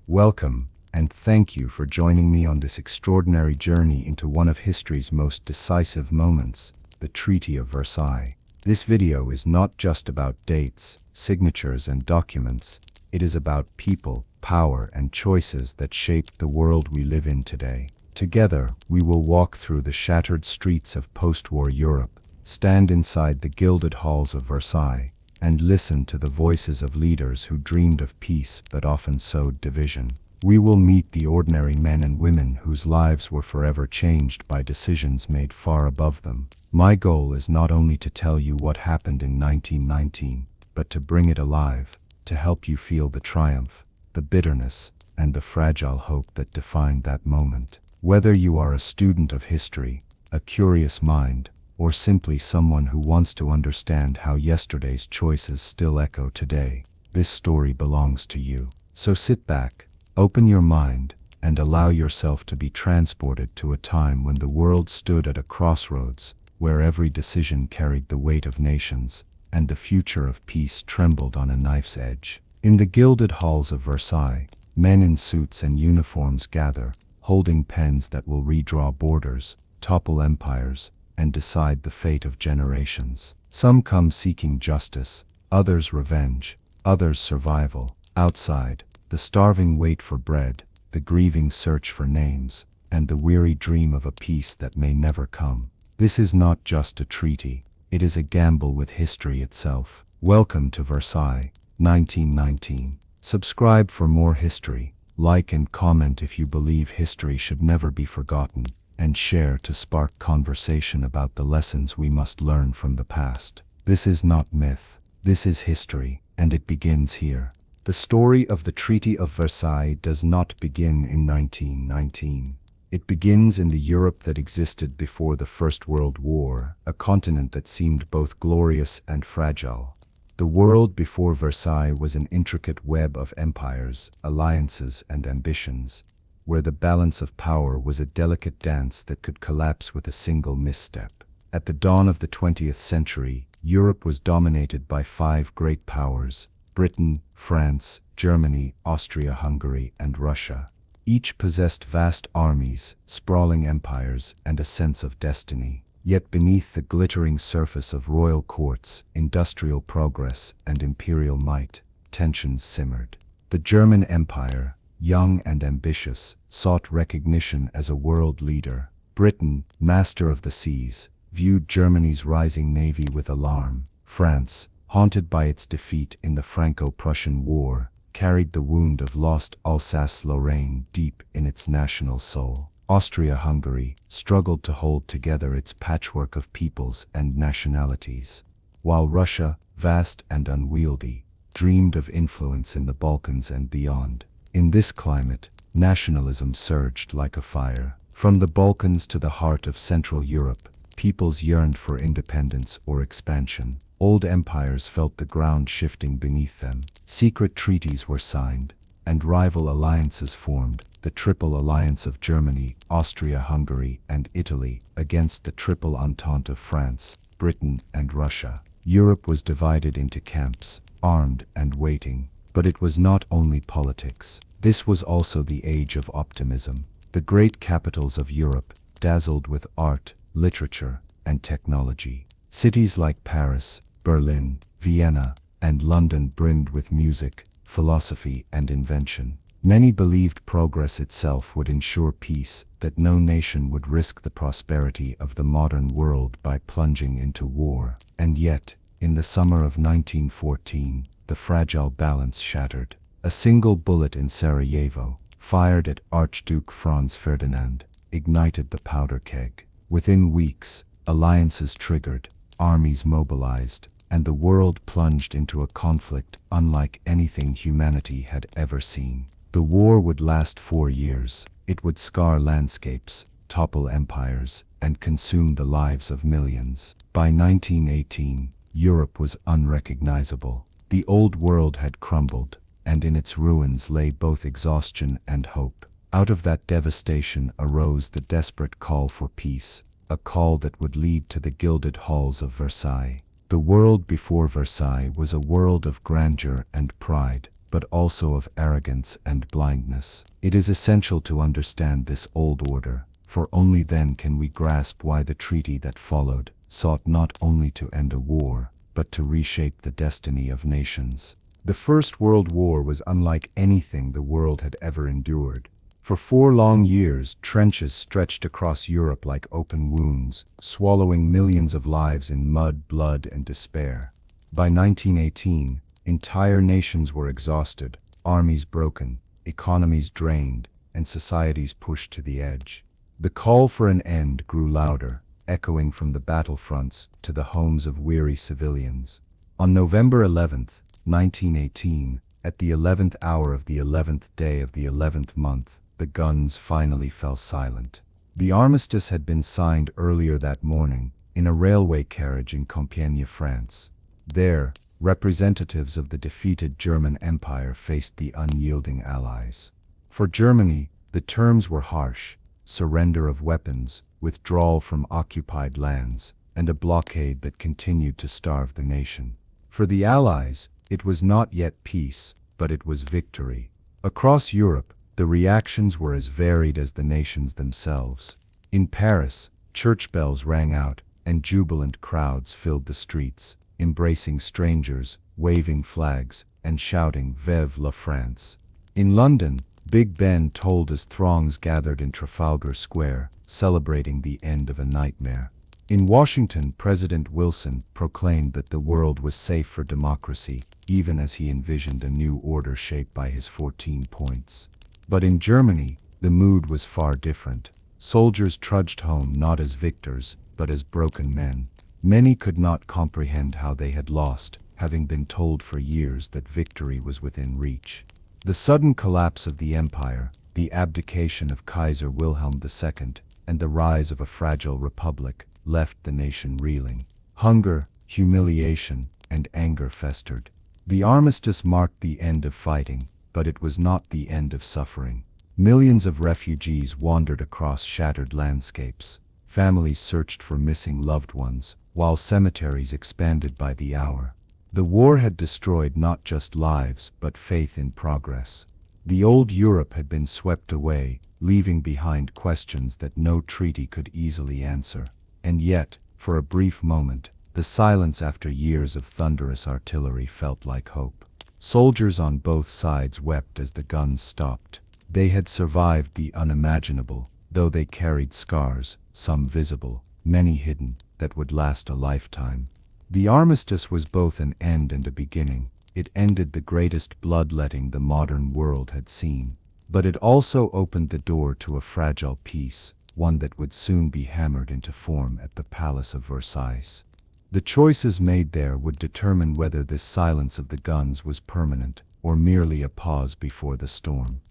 Welcome, and thank you for joining me on this extraordinary journey into one of history's most decisive moments, the Treaty of Versailles. This video is not just about dates, signatures, and documents. It is about people, power, and choices that shaped the world we live in today. Together, we will walk through the shattered streets of post-war Europe, stand inside the gilded halls of Versailles, and listen to the voices of leaders who dreamed of peace but often sowed division. We will meet the ordinary men and women whose lives were forever changed by decisions made far above them. My goal is not only to tell you what happened in 1919, but to bring it alive, to help you feel the triumph, the bitterness, and the fragile hope that defined that moment. Whether you are a student of history, a curious mind, or simply someone who wants to understand how yesterday's choices still echo today, this story belongs to you. So sit back, open your mind, and allow yourself to be transported to a time when the world stood at a crossroads, where every decision carried the weight of nations, and the future of peace trembled on a knife's edge. In the gilded halls of Versailles, men in suits and uniforms gather, holding pens that will redraw borders, topple empires, and decide the fate of generations. Some come seeking justice, others revenge, others survival. Outside, the starving wait for bread, the grieving search for names, and the weary dream of a peace that may never come. This is not just a treaty, it is a gamble with history itself. Welcome to Versailles, 1919. Subscribe for more history, like and comment if you believe history should never be forgotten, and share to spark conversation about the lessons we must learn from the past. This is not myth, this is history, and it begins here. The story of the Treaty of Versailles does not begin in 1919. It begins in the Europe that existed before the First World War, a continent that seemed both glorious and fragile. The world before Versailles was an intricate web of empires, alliances, and ambitions, where the balance of power was a delicate dance that could collapse with a single misstep. At the dawn of the 20th century, Europe was dominated by five great powers: Britain, France, Germany, Austria-Hungary, and Russia. Each possessed vast armies, sprawling empires, and a sense of destiny. Yet beneath the glittering surface of royal courts, industrial progress, and imperial might, tensions simmered. The German Empire, young and ambitious, sought recognition as a world leader. Britain, master of the seas, viewed Germany's rising navy with alarm. France, haunted by its defeat in the Franco-Prussian War, carried the wound of lost Alsace-Lorraine deep in its national soul. Austria-Hungary struggled to hold together its patchwork of peoples and nationalities, while Russia, vast and unwieldy, dreamed of influence in the Balkans and beyond. In this climate, nationalism surged like a fire. From the Balkans to the heart of Central Europe, peoples yearned for independence or expansion. Old empires felt the ground shifting beneath them. Secret treaties were signed, and rival alliances formed: the Triple Alliance of Germany, Austria-Hungary, and Italy, against the Triple Entente of France, Britain, and Russia. Europe was divided into camps, armed and waiting. But it was not only politics. This was also the age of optimism. The great capitals of Europe dazzled with art, literature, and technology. Cities like Paris, Berlin, Vienna, and London brimmed with music, philosophy, and invention. Many believed progress itself would ensure peace, that no nation would risk the prosperity of the modern world by plunging into war. And yet, in the summer of 1914, the fragile balance shattered. A single bullet in Sarajevo, fired at Archduke Franz Ferdinand, ignited the powder keg. Within weeks, alliances triggered, armies mobilized, and the world plunged into a conflict unlike anything humanity had ever seen. The war would last 4 years. It would scar landscapes, topple empires, and consume the lives of millions. By 1918, Europe was unrecognizable. The old world had crumbled, and in its ruins lay both exhaustion and hope. Out of that devastation arose the desperate call for peace, a call that would lead to the gilded halls of Versailles. The world before Versailles was a world of grandeur and pride, but also of arrogance and blindness. It is essential to understand this old order, for only then can we grasp why the treaty that followed sought not only to end a war, but to reshape the destiny of nations. The First World War was unlike anything the world had ever endured. For 4 long years, trenches stretched across Europe like open wounds, swallowing millions of lives in mud, blood, and despair. By 1918, entire nations were exhausted, armies broken, economies drained, and societies pushed to the edge. The call for an end grew louder, echoing from the battlefronts to the homes of weary civilians. On November 11, 1918, at the 11th hour of the 11th day of the 11th month, the guns finally fell silent. The armistice had been signed earlier that morning in a railway carriage in Compiègne, France. There, representatives of the defeated German Empire faced the unyielding Allies. For Germany, the terms were harsh: surrender of weapons, withdrawal from occupied lands, and a blockade that continued to starve the nation. For the Allies, it was not yet peace, but it was victory. Across Europe, the reactions were as varied as the nations themselves. In Paris, church bells rang out, and jubilant crowds filled the streets, embracing strangers, waving flags, and shouting "Vive la France!" In London, Big Ben tolled as throngs gathered in Trafalgar Square, celebrating the end of a nightmare. In Washington, President Wilson proclaimed that the world was safe for democracy, even as he envisioned a new order shaped by his 14 points. But in Germany, the mood was far different. Soldiers trudged home not as victors, but as broken men. Many could not comprehend how they had lost, having been told for years that victory was within reach. The sudden collapse of the empire, the abdication of Kaiser Wilhelm II, and the rise of a fragile republic left the nation reeling. Hunger, humiliation, and anger festered. The armistice marked the end of fighting, but it was not the end of suffering. Millions of refugees wandered across shattered landscapes. Families searched for missing loved ones, while cemeteries expanded by the hour. The war had destroyed not just lives, but faith in progress. The old Europe had been swept away, leaving behind questions that no treaty could easily answer. And yet, for a brief moment, the silence after years of thunderous artillery felt like hope. Soldiers on both sides wept as the guns stopped. They had survived the unimaginable, though they carried scars, some visible, many hidden, that would last a lifetime. The armistice was both an end and a beginning. It ended the greatest bloodletting the modern world had seen. But it also opened the door to a fragile peace, one that would soon be hammered into form at the Palace of Versailles. The choices made there would determine whether this silence of the guns was permanent or merely a pause before the storm.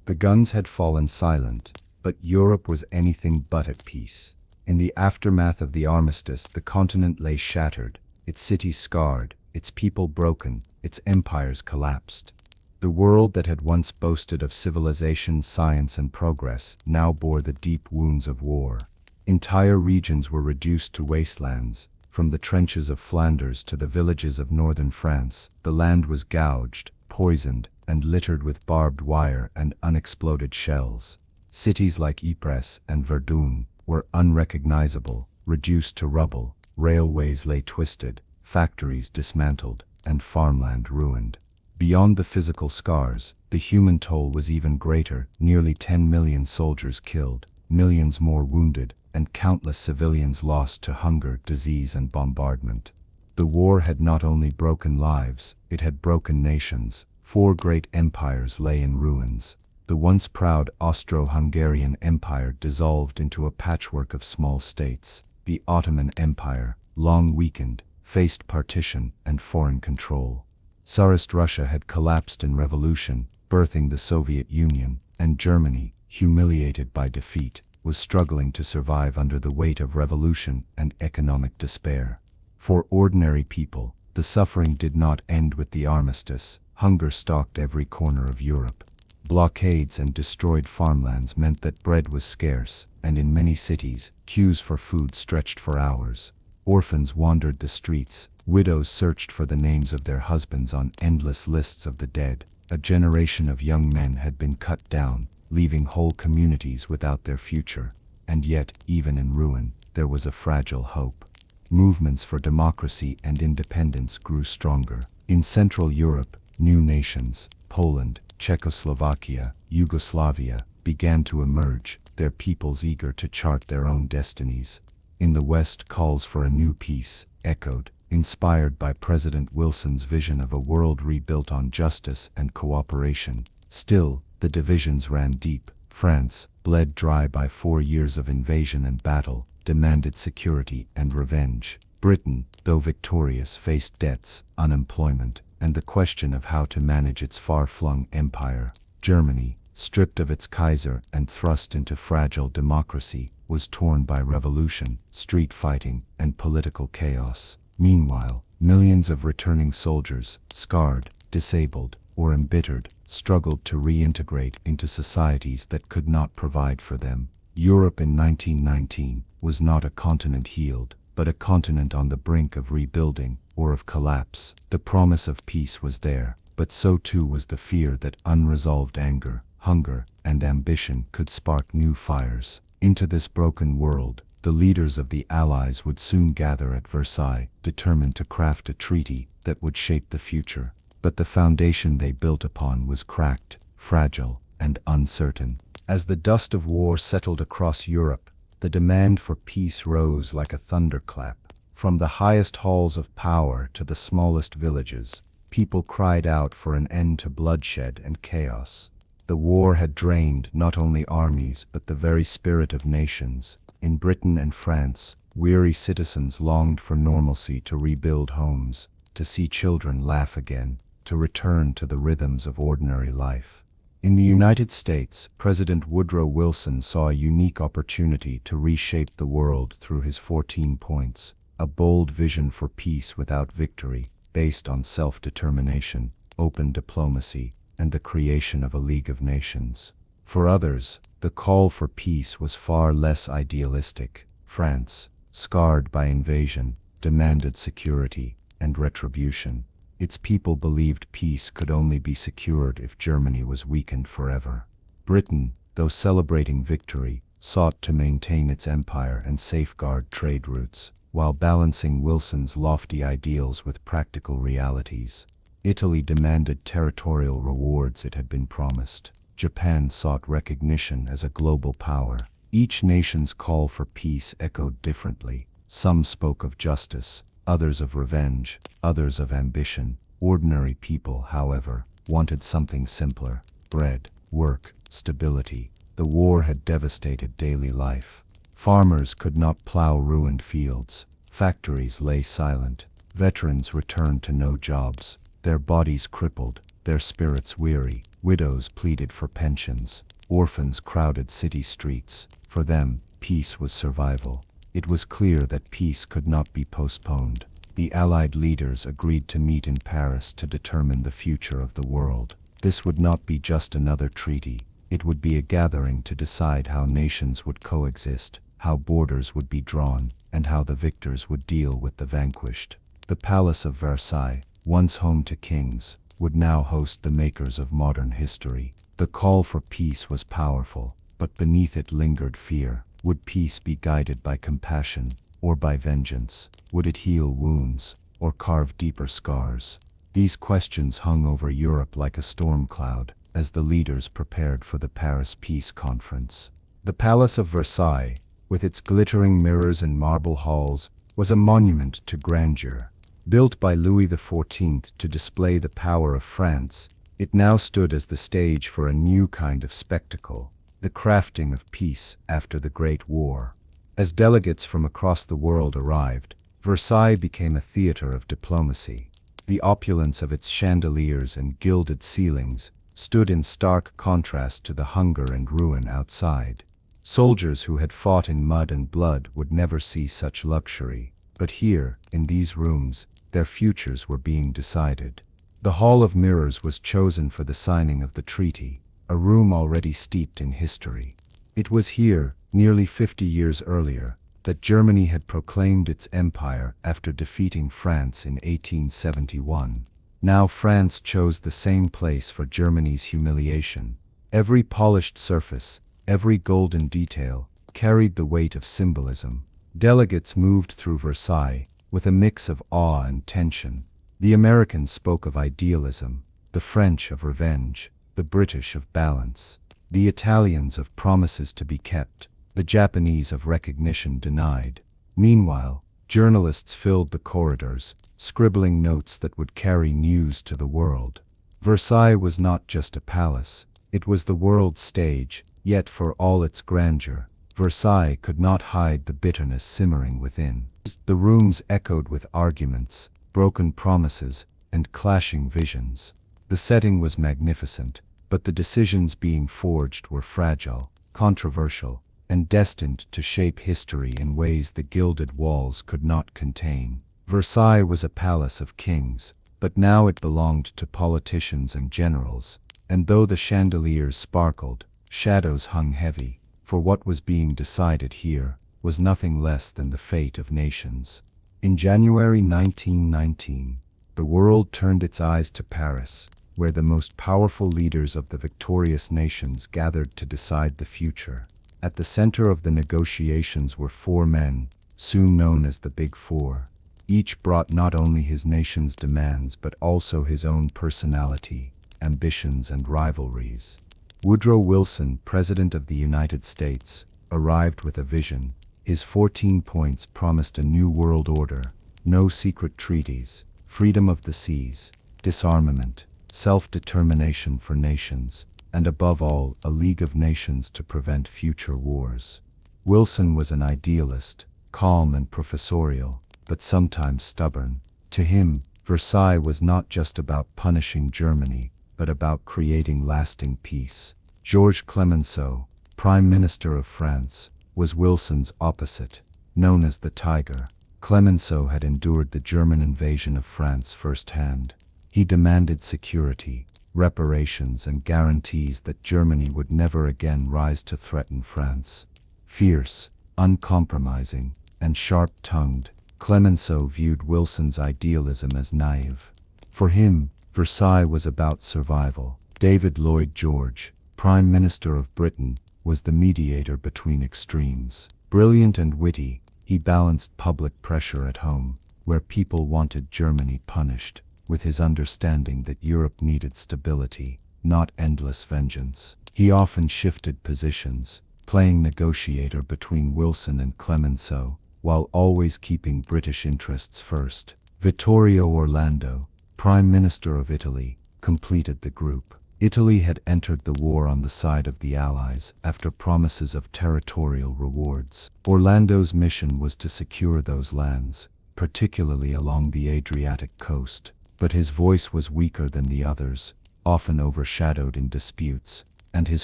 The guns had fallen silent, but Europe was anything but at peace. In the aftermath of the armistice, the continent lay shattered, its cities scarred, its people broken, its empires collapsed. The world that had once boasted of civilization, science, and progress now bore the deep wounds of war. Entire regions were reduced to wastelands. From the trenches of Flanders to the villages of northern France, the land was gouged, poisoned, and littered with barbed wire and unexploded shells. Cities like Ypres and Verdun were unrecognizable, reduced to rubble. Railways lay twisted, factories dismantled, and farmland ruined. Beyond the physical scars, the human toll was even greater: nearly 10 million soldiers killed, millions more wounded, and countless civilians lost to hunger, disease, and bombardment. The war had not only broken lives, it had broken nations. 4 great empires lay in ruins. The once proud Austro-Hungarian Empire dissolved into a patchwork of small states. The Ottoman Empire, long weakened, faced partition and foreign control. Tsarist Russia had collapsed in revolution, birthing the Soviet Union, and Germany, humiliated by defeat, was struggling to survive under the weight of revolution and economic despair. For ordinary people, the suffering did not end with the armistice. Hunger stalked every corner of Europe. Blockades and destroyed farmlands meant that bread was scarce, and in many cities, queues for food stretched for hours. Orphans wandered the streets, widows searched for the names of their husbands on endless lists of the dead, A generation of young men had been cut down, leaving whole communities without their future. And yet, even in ruin, there was a fragile hope. Movements for democracy and independence grew stronger. In Central Europe, new nations, Poland, Czechoslovakia, Yugoslavia, began to emerge, their peoples eager to chart their own destinies. In the West, calls for a new peace echoed, inspired by President Wilson's vision of a world rebuilt on justice and cooperation. Still, the divisions ran deep. France, bled dry by 4 years of invasion and battle, demanded security and revenge. Britain, though victorious, faced debts, unemployment, and the question of how to manage its far-flung empire. Germany, stripped of its Kaiser and thrust into fragile democracy, was torn by revolution, street fighting, and political chaos. Meanwhile, millions of returning soldiers, scarred, disabled, or embittered, struggled to reintegrate into societies that could not provide for them. Europe in 1919 was not a continent healed, but a continent on the brink of rebuilding or of collapse. The promise of peace was there, but so too was the fear that unresolved anger, hunger, and ambition could spark new fires. Into this broken world, the leaders of the Allies would soon gather at Versailles, determined to craft a treaty that would shape the future. But the foundation they built upon was cracked, fragile, and uncertain. As the dust of war settled across Europe, the demand for peace rose like a thunderclap. From the highest halls of power to the smallest villages, people cried out for an end to bloodshed and chaos. The war had drained not only armies but the very spirit of nations. In Britain and France, weary citizens longed for normalcy, to rebuild homes, to see children laugh again, to return to the rhythms of ordinary life. In the United States, President Woodrow Wilson saw a unique opportunity to reshape the world through his 14 points, a bold vision for peace without victory, based on self-determination, open diplomacy, and the creation of a League of Nations. For others, the call for peace was far less idealistic. France, scarred by invasion, demanded security and retribution. Its people believed peace could only be secured if Germany was weakened forever. Britain, though celebrating victory, sought to maintain its empire and safeguard trade routes, while balancing Wilson's lofty ideals with practical realities. Italy demanded territorial rewards it had been promised. Japan sought recognition as a global power. Each nation's call for peace echoed differently. Some spoke of justice, others of revenge, others of ambition. Ordinary people, however, wanted something simpler: bread, work, stability. The war had devastated daily life. Farmers could not plow ruined fields. Factories lay silent. Veterans returned to no jobs, their bodies crippled, their spirits weary. Widows pleaded for pensions. Orphans crowded city streets. For them, peace was survival. It was clear that peace could not be postponed. The Allied leaders agreed to meet in Paris to determine the future of the world. This would not be just another treaty. It would be a gathering to decide how nations would coexist, how borders would be drawn, and how the victors would deal with the vanquished. The Palace of Versailles, once home to kings, would now host the makers of modern history. The call for peace was powerful, but beneath it lingered fear. Would peace be guided by compassion or by vengeance? Would it heal wounds or carve deeper scars? These questions hung over Europe like a storm cloud as the leaders prepared for the Paris Peace Conference. The Palace of Versailles, with its glittering mirrors and marble halls, was a monument to grandeur. Built by Louis XIV to display the power of France, it now stood as the stage for a new kind of spectacle: the crafting of peace after the Great War. As delegates from across the world arrived, Versailles became a theater of diplomacy. The opulence of its chandeliers and gilded ceilings stood in stark contrast to the hunger and ruin outside. Soldiers who had fought in mud and blood would never see such luxury, but here, in these rooms, their futures were being decided. The Hall of Mirrors was chosen for the signing of the treaty, a room already steeped in history. It was here, nearly 50 years earlier, that Germany had proclaimed its empire after defeating France in 1871. Now France chose the same place for Germany's humiliation. Every polished surface, every golden detail, carried the weight of symbolism. Delegates moved through Versailles with a mix of awe and tension. The Americans spoke of idealism, the French of revenge, the British of balance, the Italians of promises to be kept, the Japanese of recognition denied. Meanwhile, journalists filled the corridors, scribbling notes that would carry news to the world. Versailles was not just a palace, it was the world's stage, yet for all its grandeur, Versailles could not hide the bitterness simmering within. The rooms echoed with arguments, broken promises, and clashing visions. The setting was magnificent, but the decisions being forged were fragile, controversial, and destined to shape history in ways the gilded walls could not contain. Versailles was a palace of kings, but now it belonged to politicians and generals, and though the chandeliers sparkled, shadows hung heavy, for what was being decided here was nothing less than the fate of nations. In January 1919, the world turned its eyes to Paris, where the most powerful leaders of the victorious nations gathered to decide the future. At the center of the negotiations were four men, soon known as the Big Four. Each brought not only his nation's demands but also his own personality, ambitions, and rivalries. Woodrow Wilson, President of the United States, arrived with a vision. His 14 points promised a new world order: no secret treaties, freedom of the seas, disarmament, self-determination for nations, and above all, a League of Nations to prevent future wars. Wilson was an idealist, calm and professorial, but sometimes stubborn. To him, Versailles was not just about punishing Germany, but about creating lasting peace. Georges Clemenceau, Prime Minister of France, was Wilson's opposite. Known as the Tiger, Clemenceau had endured the German invasion of France firsthand. He demanded security, reparations, and guarantees that Germany would never again rise to threaten France. Fierce, uncompromising, and sharp-tongued, Clemenceau viewed Wilson's idealism as naive. For him, Versailles was about survival. David Lloyd George, Prime Minister of Britain, was the mediator between extremes. Brilliant and witty, he balanced public pressure at home, where people wanted Germany punished, with his understanding that Europe needed stability, not endless vengeance. He often shifted positions, playing negotiator between Wilson and Clemenceau, while always keeping British interests first. Vittorio Orlando, Prime Minister of Italy, completed the group. Italy had entered the war on the side of the Allies after promises of territorial rewards. Orlando's mission was to secure those lands, particularly along the Adriatic coast, but his voice was weaker than the others, often overshadowed in disputes, and his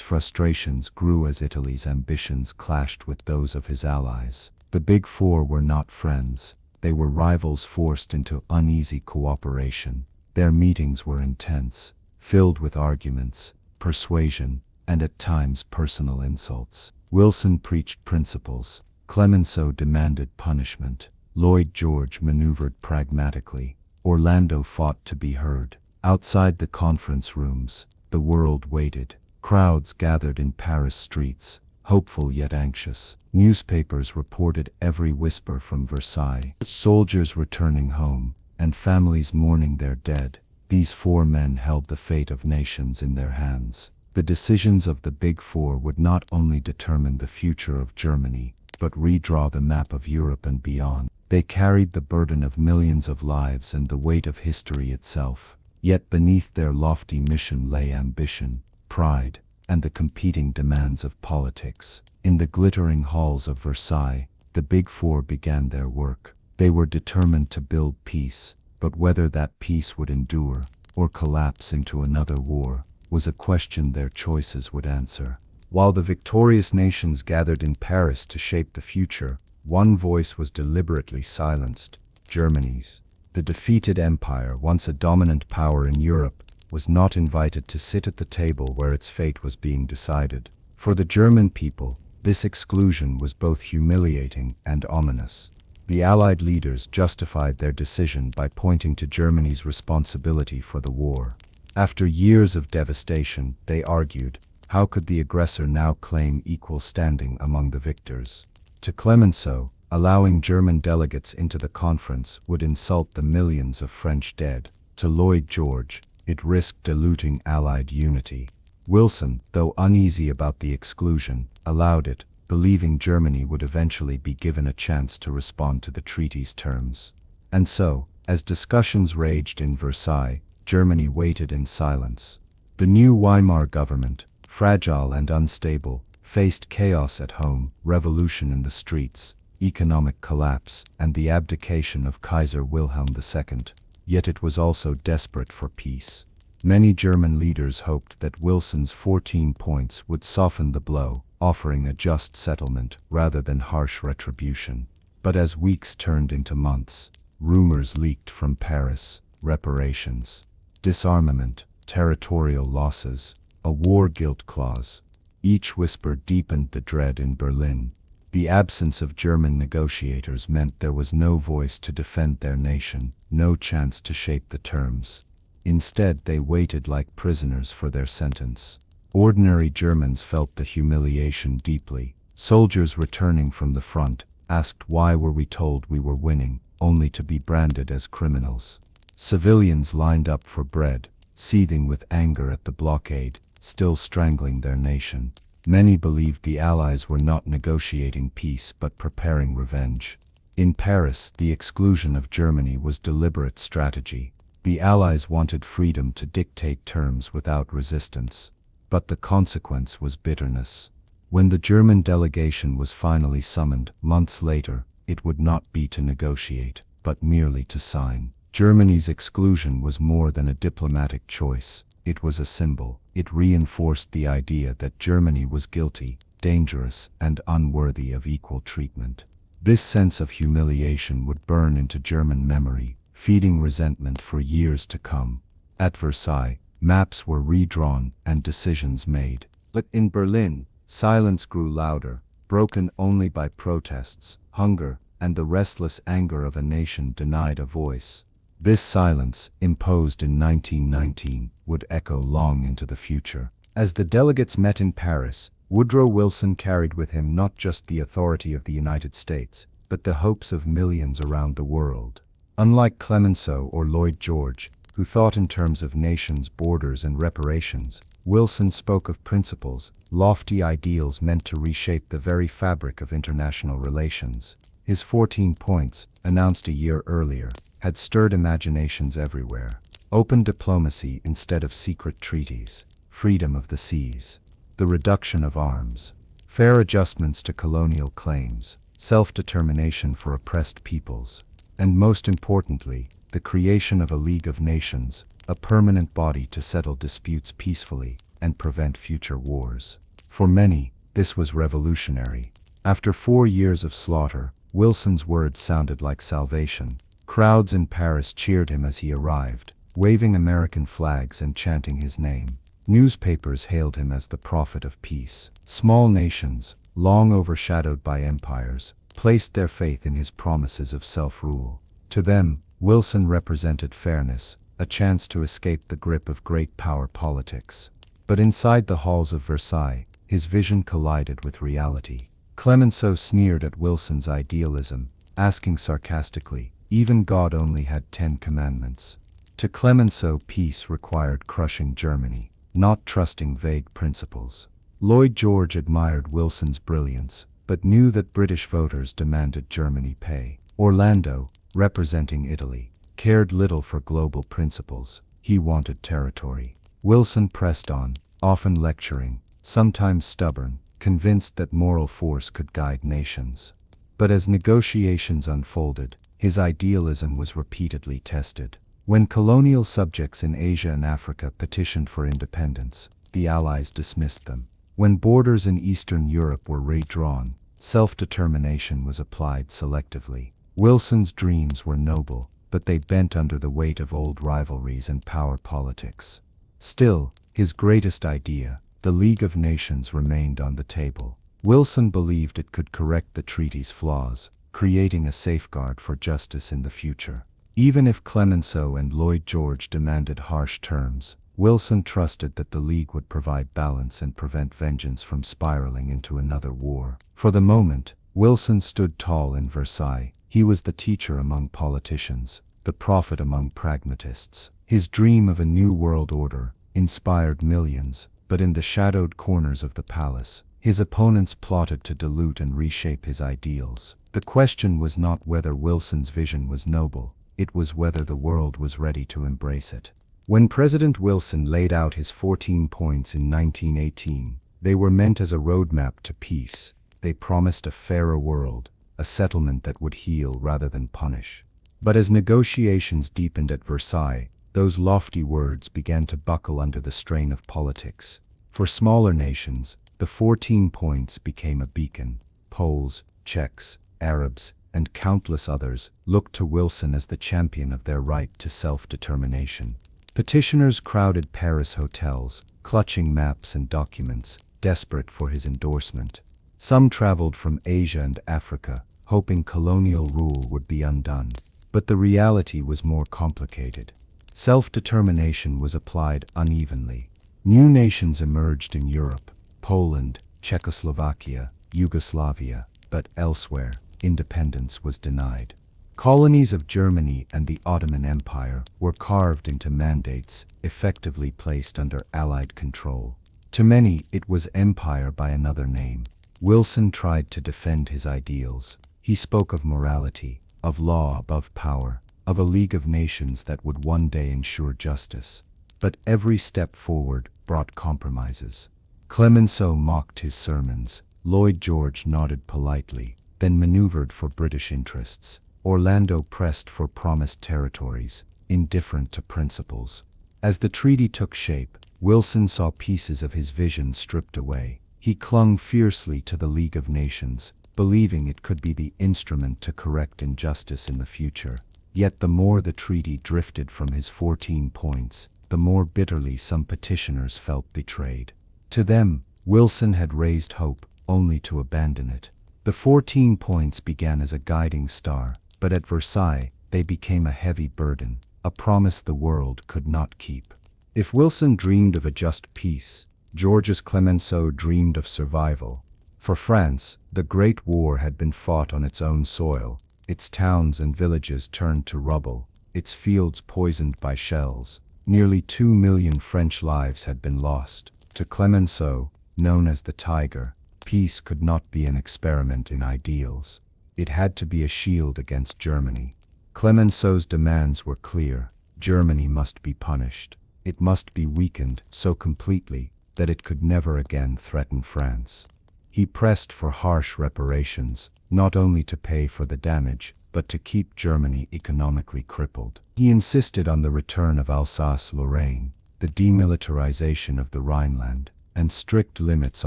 frustrations grew as Italy's ambitions clashed with those of his allies. The Big Four were not friends, they were rivals forced into uneasy cooperation. Their meetings were intense, filled with arguments, persuasion, and at times personal insults. Wilson preached principles, Clemenceau demanded punishment, Lloyd George maneuvered pragmatically, Orlando fought to be heard. Outside the conference rooms, the world waited. Crowds gathered in Paris streets, hopeful yet anxious. Newspapers reported every whisper from Versailles. Soldiers returning home, and families mourning their dead. These four men held the fate of nations in their hands. The decisions of the Big Four would not only determine the future of Germany, but redraw the map of Europe and beyond. They carried the burden of millions of lives and the weight of history itself. Yet beneath their lofty mission lay ambition, pride, and the competing demands of politics. In the glittering halls of Versailles, the Big Four began their work. They were determined to build peace, but whether that peace would endure, or collapse into another war, was a question their choices would answer. While the victorious nations gathered in Paris to shape the future, one voice was deliberately silenced: Germany's. The defeated empire, once a dominant power in Europe, was not invited to sit at the table where its fate was being decided. For the German people, this exclusion was both humiliating and ominous. The Allied leaders justified their decision by pointing to Germany's responsibility for the war. After years of devastation, they argued, how could the aggressor now claim equal standing among the victors? To Clemenceau, allowing German delegates into the conference would insult the millions of French dead. To Lloyd George, it risked diluting Allied unity. Wilson, though uneasy about the exclusion, allowed it, believing Germany would eventually be given a chance to respond to the treaty's terms. And so, as discussions raged in Versailles, Germany waited in silence. The new Weimar government, fragile and unstable, faced chaos at home, revolution in the streets, economic collapse, and the abdication of Kaiser Wilhelm II. Yet it was also desperate for peace. Many German leaders hoped that Wilson's 14 points would soften the blow, offering a just settlement rather than harsh retribution. But as weeks turned into months, rumors leaked from Paris: reparations, disarmament, territorial losses, a war guilt clause. Each whisper deepened the dread in Berlin. The absence of German negotiators meant there was no voice to defend their nation, no chance to shape the terms. Instead, they waited like prisoners for their sentence. Ordinary Germans felt the humiliation deeply. Soldiers returning from the front asked, why were we told we were winning, only to be branded as criminals? Civilians lined up for bread, seething with anger at the blockade, still strangling their nation. Many believed the Allies were not negotiating peace but preparing revenge. In Paris, the exclusion of Germany was deliberate strategy. The Allies wanted freedom to dictate terms without resistance. But the consequence was bitterness. When the German delegation was finally summoned, months later, it would not be to negotiate, but merely to sign. Germany's exclusion was more than a diplomatic choice. It was a symbol. It reinforced the idea that Germany was guilty, dangerous, and unworthy of equal treatment. This sense of humiliation would burn into German memory, feeding resentment for years to come. At Versailles, maps were redrawn and decisions made. But in Berlin, silence grew louder, broken only by protests, hunger, and the restless anger of a nation denied a voice. This silence, imposed in 1919, would echo long into the future. As the delegates met in Paris, Woodrow Wilson carried with him not just the authority of the United States, but the hopes of millions around the world. Unlike Clemenceau or Lloyd George, who thought in terms of nations, borders, and reparations, Wilson spoke of principles, lofty ideals meant to reshape the very fabric of international relations. His 14 points, announced a year earlier, had stirred imaginations everywhere. Open diplomacy instead of secret treaties, freedom of the seas, the reduction of arms, fair adjustments to colonial claims, self-determination for oppressed peoples, and most importantly, the creation of a League of Nations, a permanent body to settle disputes peacefully and prevent future wars. For many, this was revolutionary. After 4 years of slaughter, Wilson's words sounded like salvation. Crowds in Paris cheered him as he arrived, waving American flags and chanting his name. Newspapers hailed him as the prophet of peace. Small nations, long overshadowed by empires, placed their faith in his promises of self-rule. To them, Wilson represented fairness, a chance to escape the grip of great power politics. But inside the halls of Versailles, his vision collided with reality. Clemenceau sneered at Wilson's idealism, asking sarcastically, even God only had 10 commandments. To Clemenceau, peace required crushing Germany, not trusting vague principles. Lloyd George admired Wilson's brilliance, but knew that British voters demanded Germany pay. Orlando, representing Italy, cared little for global principles. He wanted territory. Wilson pressed on, often lecturing, sometimes stubborn, convinced that moral force could guide nations. But as negotiations unfolded, his idealism was repeatedly tested. When colonial subjects in Asia and Africa petitioned for independence, the Allies dismissed them. When borders in Eastern Europe were redrawn, self-determination was applied selectively. Wilson's dreams were noble, but they bent under the weight of old rivalries and power politics. Still, his greatest idea, the League of Nations, remained on the table. Wilson believed it could correct the treaty's flaws, creating a safeguard for justice in the future. Even if Clemenceau and Lloyd George demanded harsh terms, Wilson trusted that the League would provide balance and prevent vengeance from spiraling into another war. For the moment, Wilson stood tall in Versailles. He was the teacher among politicians, the prophet among pragmatists. His dream of a new world order inspired millions, but in the shadowed corners of the palace, his opponents plotted to dilute and reshape his ideals. The question was not whether Wilson's vision was noble, it was whether the world was ready to embrace it. When President Wilson laid out his 14 points in 1918, they were meant as a roadmap to peace. They promised a fairer world, a settlement that would heal rather than punish. But as negotiations deepened at Versailles, those lofty words began to buckle under the strain of politics. For smaller nations, the 14 points became a beacon. Poles, Czechs, Arabs, and countless others looked to Wilson as the champion of their right to self-determination. Petitioners crowded Paris hotels, clutching maps and documents, desperate for his endorsement. Some traveled from Asia and Africa, hoping colonial rule would be undone. But the reality was more complicated. Self-determination was applied unevenly. New nations emerged in Europe: Poland, Czechoslovakia, Yugoslavia, but elsewhere, independence was denied. Colonies of Germany and the Ottoman Empire were carved into mandates, effectively placed under Allied control. To many, it was empire by another name. Wilson tried to defend his ideals. He spoke of morality, of law above power, of a League of Nations that would one day ensure justice. But every step forward brought compromises. Clemenceau mocked his sermons. Lloyd George nodded politely, then maneuvered for British interests. Orlando pressed for promised territories, indifferent to principles. As the treaty took shape, Wilson saw pieces of his vision stripped away. He clung fiercely to the League of Nations, believing it could be the instrument to correct injustice in the future. Yet the more the treaty drifted from his 14 points, the more bitterly some petitioners felt betrayed. To them, Wilson had raised hope, only to abandon it. The 14 points began as a guiding star, but at Versailles, they became a heavy burden, a promise the world could not keep. If Wilson dreamed of a just peace, Georges Clemenceau dreamed of survival. For France, the Great War had been fought on its own soil, its towns and villages turned to rubble, its fields poisoned by shells. Nearly 2 million French lives had been lost. To Clemenceau, known as the Tiger, peace could not be an experiment in ideals. It had to be a shield against Germany. Clemenceau's demands were clear. Germany must be punished. It must be weakened so completely that it could never again threaten France. He pressed for harsh reparations, not only to pay for the damage, but to keep Germany economically crippled. He insisted on the return of Alsace-Lorraine, the demilitarization of the Rhineland, and strict limits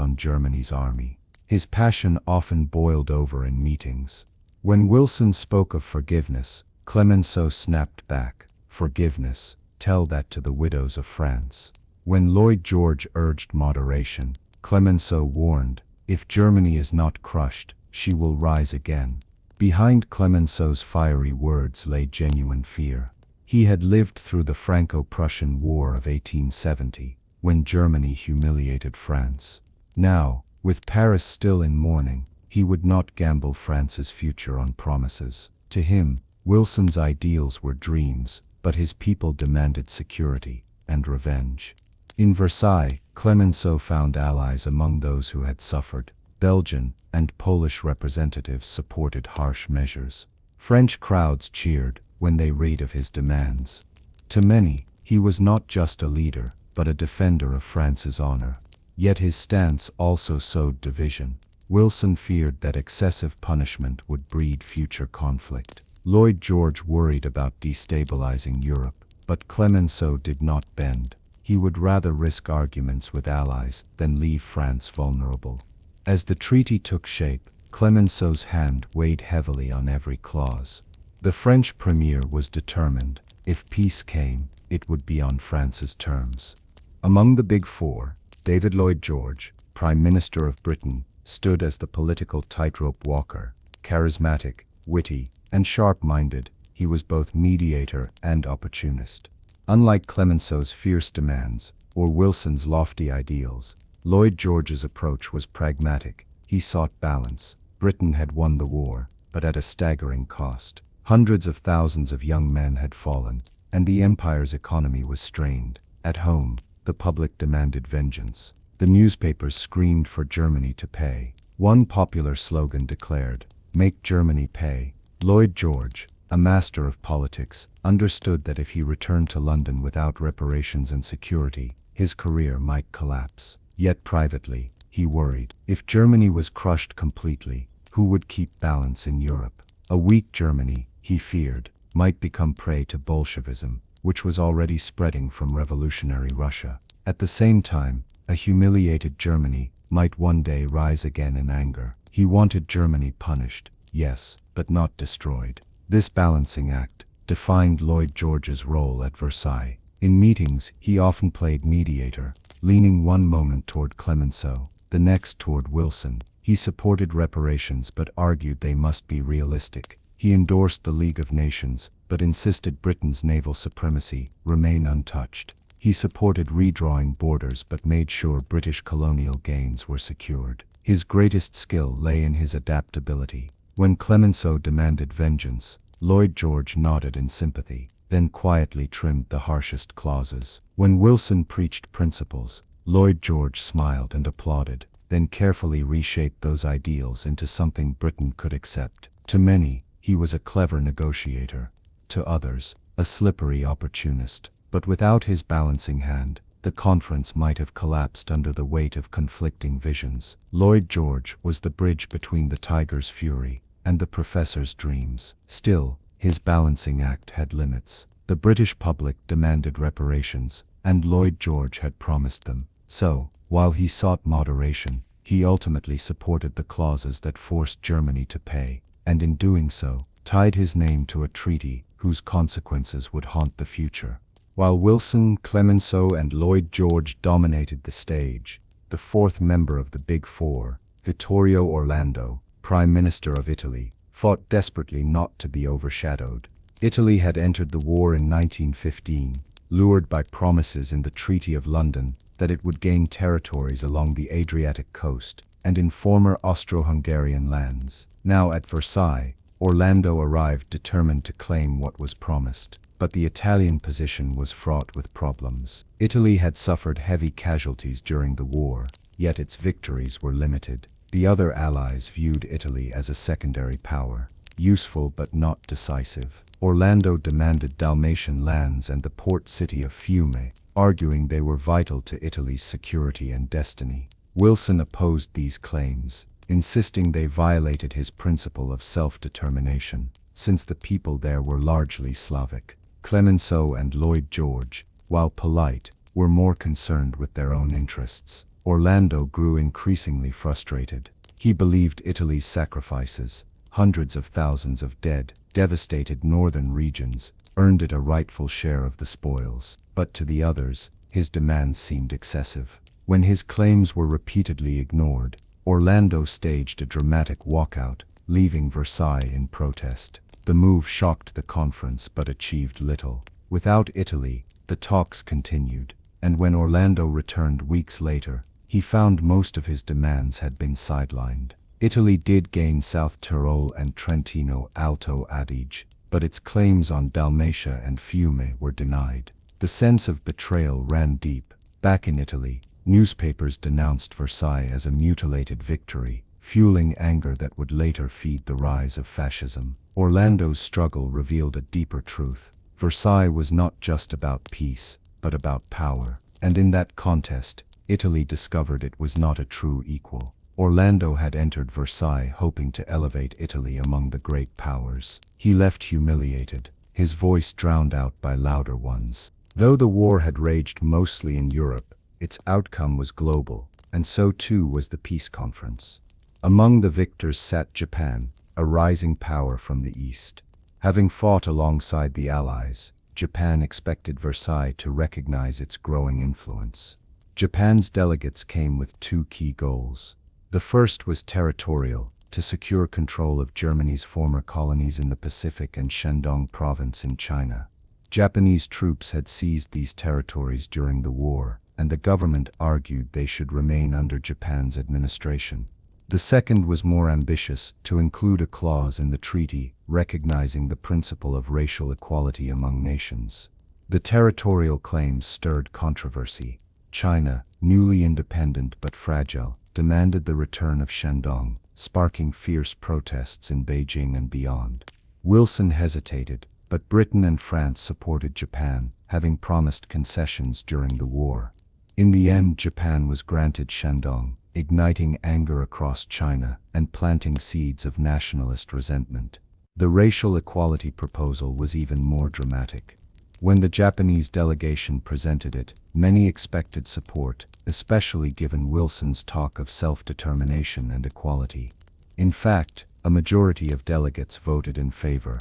on Germany's army. His passion often boiled over in meetings. When Wilson spoke of forgiveness, Clemenceau snapped back. Forgiveness, tell that to the widows of France. When Lloyd George urged moderation, Clemenceau warned, if Germany is not crushed, she will rise again. Behind Clemenceau's fiery words lay genuine fear. He had lived through the Franco-Prussian War of 1870, when Germany humiliated France. Now, with Paris still in mourning, he would not gamble France's future on promises. To him, Wilson's ideals were dreams, but his people demanded security and revenge. In Versailles, Clemenceau found allies among those who had suffered. Belgian and Polish representatives supported harsh measures. French crowds cheered when they read of his demands. To many, he was not just a leader, but a defender of France's honor. Yet his stance also sowed division. Wilson feared that excessive punishment would breed future conflict. Lloyd George worried about destabilizing Europe, but Clemenceau did not bend. He would rather risk arguments with allies than leave France vulnerable. As the treaty took shape, Clemenceau's hand weighed heavily on every clause. The French premier was determined, if peace came, it would be on France's terms. Among the Big Four, David Lloyd George, Prime Minister of Britain, stood as the political tightrope walker. Charismatic, witty, and sharp-minded, he was both mediator and opportunist. Unlike Clemenceau's fierce demands, or Wilson's lofty ideals, Lloyd George's approach was pragmatic. He sought balance. Britain had won the war, but at a staggering cost. Hundreds of thousands of young men had fallen, and the empire's economy was strained. At home, the public demanded vengeance. The newspapers screamed for Germany to pay. One popular slogan declared, "Make Germany pay." Lloyd George, a master of politics, understood that if he returned to London without reparations and security, his career might collapse. Yet privately, he worried. If Germany was crushed completely, who would keep balance in Europe? A weak Germany, he feared, might become prey to Bolshevism, which was already spreading from revolutionary Russia. At the same time, a humiliated Germany might one day rise again in anger. He wanted Germany punished, yes, but not destroyed. This balancing act defined Lloyd George's role at Versailles. In meetings, he often played mediator, leaning one moment toward Clemenceau, the next toward Wilson. He supported reparations but argued they must be realistic. He endorsed the League of Nations, but insisted Britain's naval supremacy remain untouched. He supported redrawing borders but made sure British colonial gains were secured. His greatest skill lay in his adaptability. When Clemenceau demanded vengeance, Lloyd George nodded in sympathy, then quietly trimmed the harshest clauses. When Wilson preached principles, Lloyd George smiled and applauded, then carefully reshaped those ideals into something Britain could accept. To many, he was a clever negotiator. To others, a slippery opportunist. But without his balancing hand, the conference might have collapsed under the weight of conflicting visions. Lloyd George was the bridge between the tiger's fury and the professor's dreams. Still, his balancing act had limits. The British public demanded reparations, and Lloyd George had promised them. So, while he sought moderation, he ultimately supported the clauses that forced Germany to pay, and in doing so, tied his name to a treaty whose consequences would haunt the future. While Wilson, Clemenceau, and Lloyd George dominated the stage, the fourth member of the Big Four, Vittorio Orlando, Prime Minister of Italy, fought desperately not to be overshadowed. Italy had entered the war in 1915, lured by promises in the Treaty of London that it would gain territories along the Adriatic coast and in former Austro-Hungarian lands. Now at Versailles, Orlando arrived determined to claim what was promised. But the Italian position was fraught with problems. Italy had suffered heavy casualties during the war, yet its victories were limited. The other allies viewed Italy as a secondary power, useful but not decisive. Orlando demanded Dalmatian lands and the port city of Fiume, arguing they were vital to Italy's security and destiny. Wilson opposed these claims, insisting they violated his principle of self-determination, since the people there were largely Slavic. Clemenceau and Lloyd George, while polite, were more concerned with their own interests. Orlando grew increasingly frustrated. He believed Italy's sacrifices, hundreds of thousands of dead, devastated northern regions, earned it a rightful share of the spoils. But to the others, his demands seemed excessive. When his claims were repeatedly ignored, Orlando staged a dramatic walkout, leaving Versailles in protest. The move shocked the conference but achieved little. Without Italy, the talks continued, and when Orlando returned weeks later, he found most of his demands had been sidelined. Italy did gain South Tyrol and Trentino Alto Adige, but its claims on Dalmatia and Fiume were denied. The sense of betrayal ran deep. Back in Italy, newspapers denounced Versailles as a mutilated victory, fueling anger that would later feed the rise of fascism. Orlando's struggle revealed a deeper truth. Versailles was not just about peace, but about power. And in that contest, Italy discovered it was not a true equal. Orlando had entered Versailles hoping to elevate Italy among the great powers. He left humiliated, his voice drowned out by louder ones. Though the war had raged mostly in Europe, its outcome was global, and so too was the peace conference. Among the victors sat Japan, a rising power from the east. Having fought alongside the Allies, Japan expected Versailles to recognize its growing influence. Japan's delegates came with two key goals. The first was territorial. to secure control of Germany's former colonies in the Pacific and Shandong province in China. Japanese troops had seized these territories during the war, and the government argued they should remain under Japan's administration. The second was more ambitious, to include a clause in the treaty recognizing the principle of racial equality among nations. The territorial claims stirred controversy. China, newly independent but fragile, demanded the return of Shandong, sparking fierce protests in Beijing and beyond. Wilson hesitated, but Britain and France supported Japan, having promised concessions during the war. In the end, Japan was granted Shandong, igniting anger across China and planting seeds of nationalist resentment. The racial equality proposal was even more dramatic. When the Japanese delegation presented it, many expected support, especially given Wilson's talk of self-determination and equality. In fact, a majority of delegates voted in favor.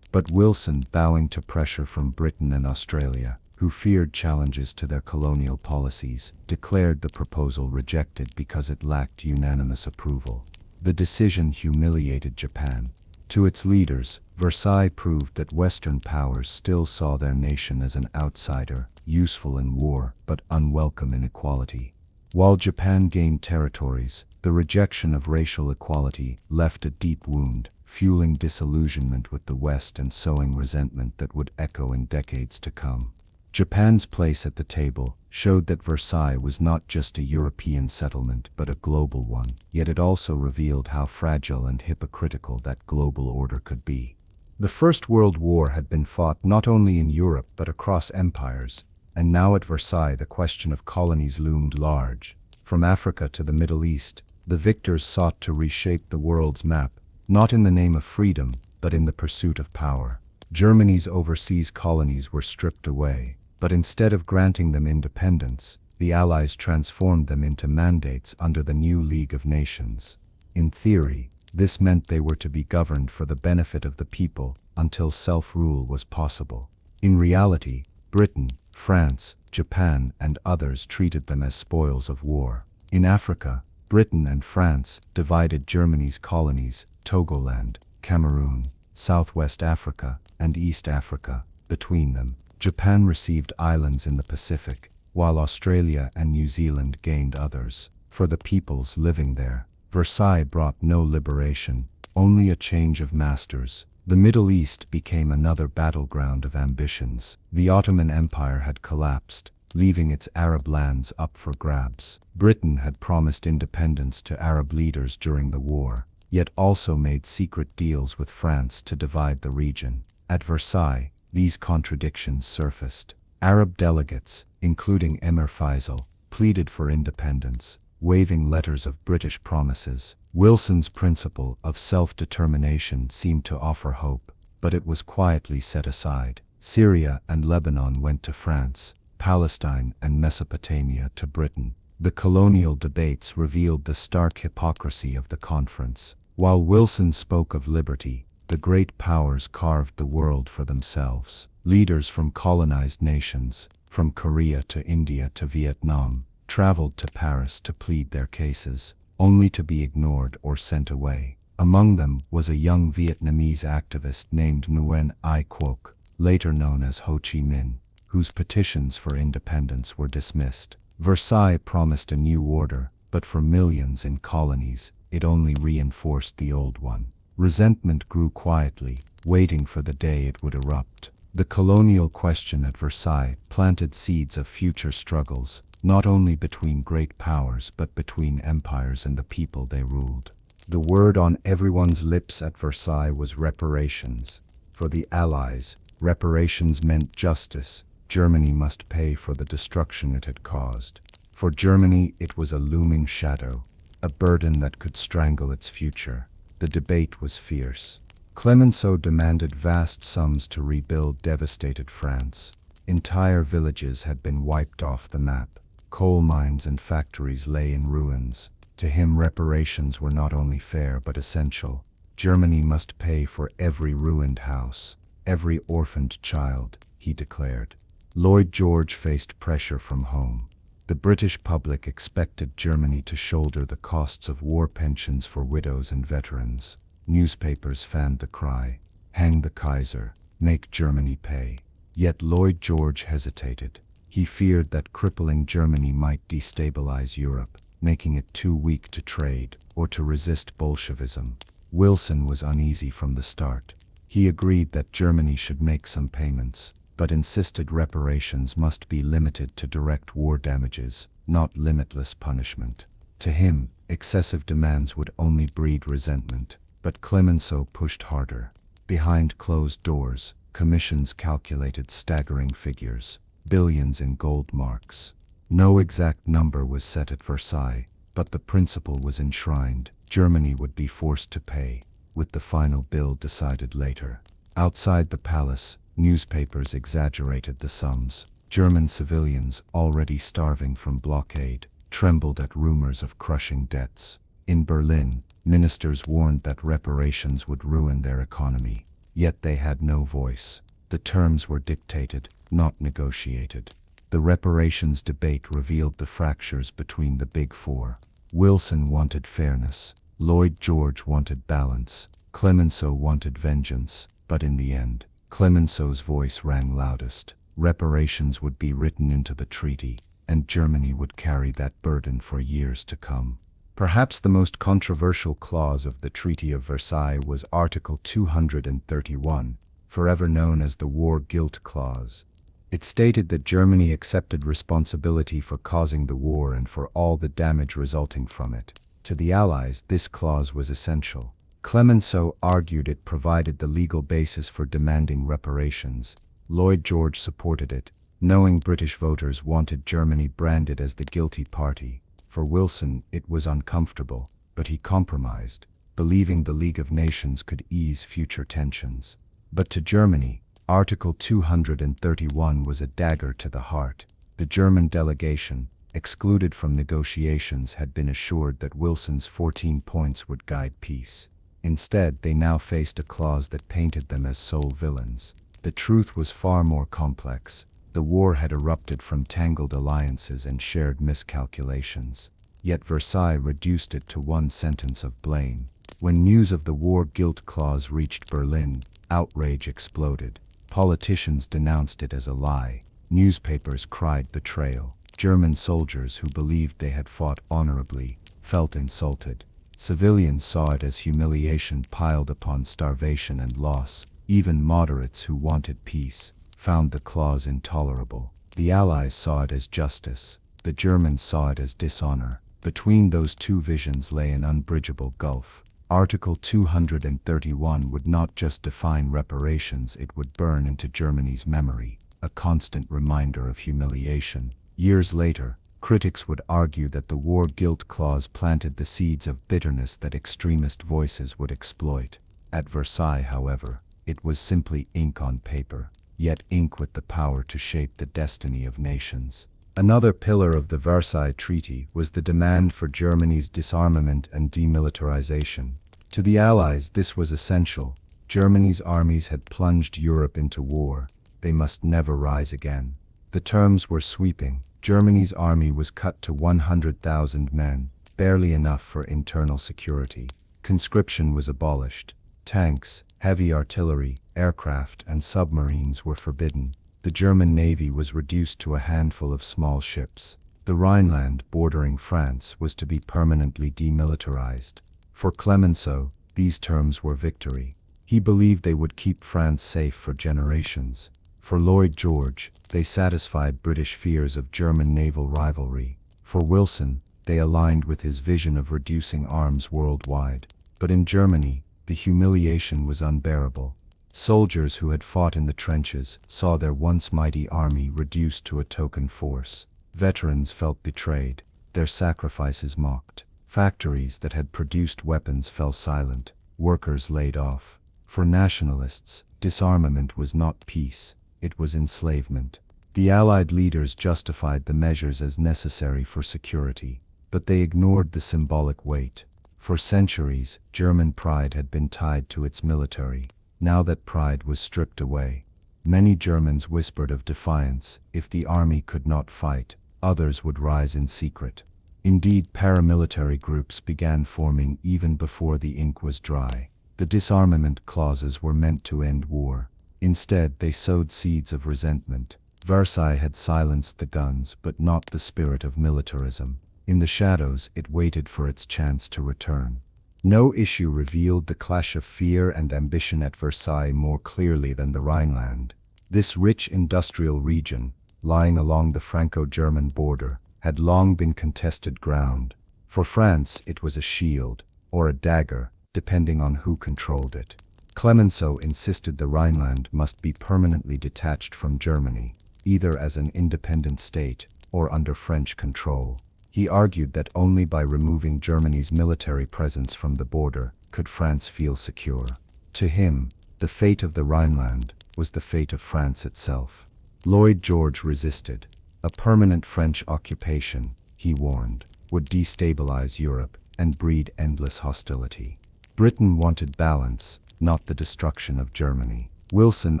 But Wilson, bowing to pressure from Britain and Australia, who feared challenges to their colonial policies, declared the proposal rejected because it lacked unanimous approval. The decision humiliated Japan. To its leaders, Versailles proved that Western powers still saw their nation as an outsider, useful in war but unwelcome in equality. While Japan gained territories, the rejection of racial equality left a deep wound, fueling disillusionment with the West and sowing resentment that would echo in decades to come. Japan's place at the table showed that Versailles was not just a European settlement but a global one, yet it also revealed how fragile and hypocritical that global order could be. The First World War had been fought not only in Europe but across empires, and now at Versailles the question of colonies loomed large. From Africa to the Middle East, the victors sought to reshape the world's map, not in the name of freedom, but in the pursuit of power. Germany's overseas colonies were stripped away, but instead of granting them independence, the Allies transformed them into mandates under the new League of Nations. In theory, this meant they were to be governed for the benefit of the people until self-rule was possible. In reality, Britain, France, Japan, and others treated them as spoils of war. In Africa, Britain and France divided Germany's colonies, Togoland, Cameroon, Southwest Africa, and East Africa, between them. Japan received islands in the Pacific, while Australia and New Zealand gained others. For the peoples living there, Versailles brought no liberation, only a change of masters. The Middle East became another battleground of ambitions. The Ottoman Empire had collapsed, leaving its Arab lands up for grabs. Britain had promised independence to Arab leaders during the war, yet also made secret deals with France to divide the region. At Versailles, these contradictions surfaced. Arab delegates, including Emir Faisal, pleaded for independence, waving letters of British promises. Wilson's principle of self-determination seemed to offer hope, but it was quietly set aside. Syria and Lebanon went to France, Palestine and Mesopotamia to Britain. The colonial debates revealed the stark hypocrisy of the conference. While Wilson spoke of liberty, the great powers carved the world for themselves. Leaders from colonized nations, from Korea to India to Vietnam, traveled to Paris to plead their cases, only to be ignored or sent away. Among them was a young Vietnamese activist named Nguyen Ai Quoc, later known as Ho Chi Minh, whose petitions for independence were dismissed. Versailles promised a new order, but for millions in colonies, it only reinforced the old one. Resentment grew quietly, waiting for the day it would erupt. The colonial question at Versailles planted seeds of future struggles, not only between great powers but between empires and the people they ruled. The word on everyone's lips at Versailles was reparations. For the Allies, reparations meant justice. Germany must pay for the destruction it had caused. For Germany, it was a looming shadow, a burden that could strangle its future. The debate was fierce. Clemenceau demanded vast sums to rebuild devastated France. Entire villages had been wiped off the map. Coal mines and factories lay in ruins. To him, reparations were not only fair but essential. Germany must pay for every ruined house, every orphaned child, he declared. Lloyd George faced pressure from home. The British public expected Germany to shoulder the costs of war pensions for widows and veterans. Newspapers fanned the cry, "Hang the Kaiser, make Germany pay." Yet Lloyd George hesitated. He feared that crippling Germany might destabilize Europe, making it too weak to trade or to resist Bolshevism. Wilson was uneasy from the start. He agreed that Germany should make some payments, but insisted reparations must be limited to direct war damages, not limitless punishment. To him, excessive demands would only breed resentment, but Clemenceau pushed harder. Behind closed doors, commissions calculated staggering figures, billions in gold marks. No exact number was set at Versailles, but the principle was enshrined. Germany would be forced to pay, with the final bill decided later. Outside the palace, newspapers exaggerated the sums. German civilians, already starving from blockade, trembled at rumors of crushing debts. In Berlin, ministers warned that reparations would ruin their economy. Yet they had no voice. The terms were dictated, not negotiated. The reparations debate revealed the fractures between the Big Four. Wilson wanted fairness. Lloyd George wanted balance. Clemenceau wanted vengeance. But in the end, Clemenceau's voice rang loudest. Reparations would be written into the treaty, and Germany would carry that burden for years to come. Perhaps the most controversial clause of the Treaty of Versailles was Article 231, forever known as the War Guilt Clause. It stated that Germany accepted responsibility for causing the war and for all the damage resulting from it. To the Allies, this clause was essential. Clemenceau argued it provided the legal basis for demanding reparations. Lloyd George supported it, knowing British voters wanted Germany branded as the guilty party. For Wilson, it was uncomfortable, but he compromised, believing the League of Nations could ease future tensions. But to Germany, Article 231 was a dagger to the heart. The German delegation, excluded from negotiations, had been assured that Wilson's 14 points would guide peace. Instead, they now faced a clause that painted them as sole villains. The truth was far more complex. The war had erupted from tangled alliances and shared miscalculations. Yet Versailles reduced it to one sentence of blame. When news of the war guilt clause reached Berlin, outrage exploded. Politicians denounced it as a lie. Newspapers cried betrayal. German soldiers who believed they had fought honorably felt insulted. Civilians saw it as humiliation piled upon starvation and loss. Even moderates who wanted peace found the clause intolerable. The Allies saw it as justice. The Germans saw it as dishonor. Between those two visions lay an unbridgeable gulf. Article 231 would not just define reparations, it would burn into Germany's memory, a constant reminder of humiliation. Years later, critics would argue that the war guilt clause planted the seeds of bitterness that extremist voices would exploit. At Versailles, however, it was simply ink on paper, yet ink with the power to shape the destiny of nations. Another pillar of the Versailles Treaty was the demand for Germany's disarmament and demilitarization. To the Allies, this was essential. Germany's armies had plunged Europe into war. They must never rise again. The terms were sweeping. Germany's army was cut to 100,000 men, barely enough for internal security. Conscription was abolished. Tanks, heavy artillery, aircraft, and submarines were forbidden. The German navy was reduced to a handful of small ships. The Rhineland bordering France was to be permanently demilitarized. For Clemenceau, these terms were victory. He believed they would keep France safe for generations. For Lloyd George, they satisfied British fears of German naval rivalry. For Wilson, they aligned with his vision of reducing arms worldwide. But in Germany, the humiliation was unbearable. Soldiers who had fought in the trenches saw their once mighty army reduced to a token force. Veterans felt betrayed, their sacrifices mocked. Factories that had produced weapons fell silent, workers laid off. For nationalists, disarmament was not peace, it was enslavement. The Allied leaders justified the measures as necessary for security, but they ignored the symbolic weight. For centuries, German pride had been tied to its military. Now that pride was stripped away, many Germans whispered of defiance. If the army could not fight, others would rise in secret. Indeed, paramilitary groups began forming even before the ink was dry. The disarmament clauses were meant to end war. Instead, they sowed seeds of resentment. Versailles had silenced the guns, but not the spirit of militarism. In the shadows, it waited for its chance to return. No issue revealed the clash of fear and ambition at Versailles more clearly than the Rhineland. This rich industrial region, lying along the Franco-German border, had long been contested ground. For France, it was a shield, or a dagger, depending on who controlled it. Clemenceau insisted the Rhineland must be permanently detached from Germany, either as an independent state or under French control. He argued that only by removing Germany's military presence from the border could France feel secure. To him, the fate of the Rhineland was the fate of France itself. Lloyd George resisted. A permanent French occupation, he warned, would destabilize Europe and breed endless hostility. Britain wanted balance, not the destruction of Germany. Wilson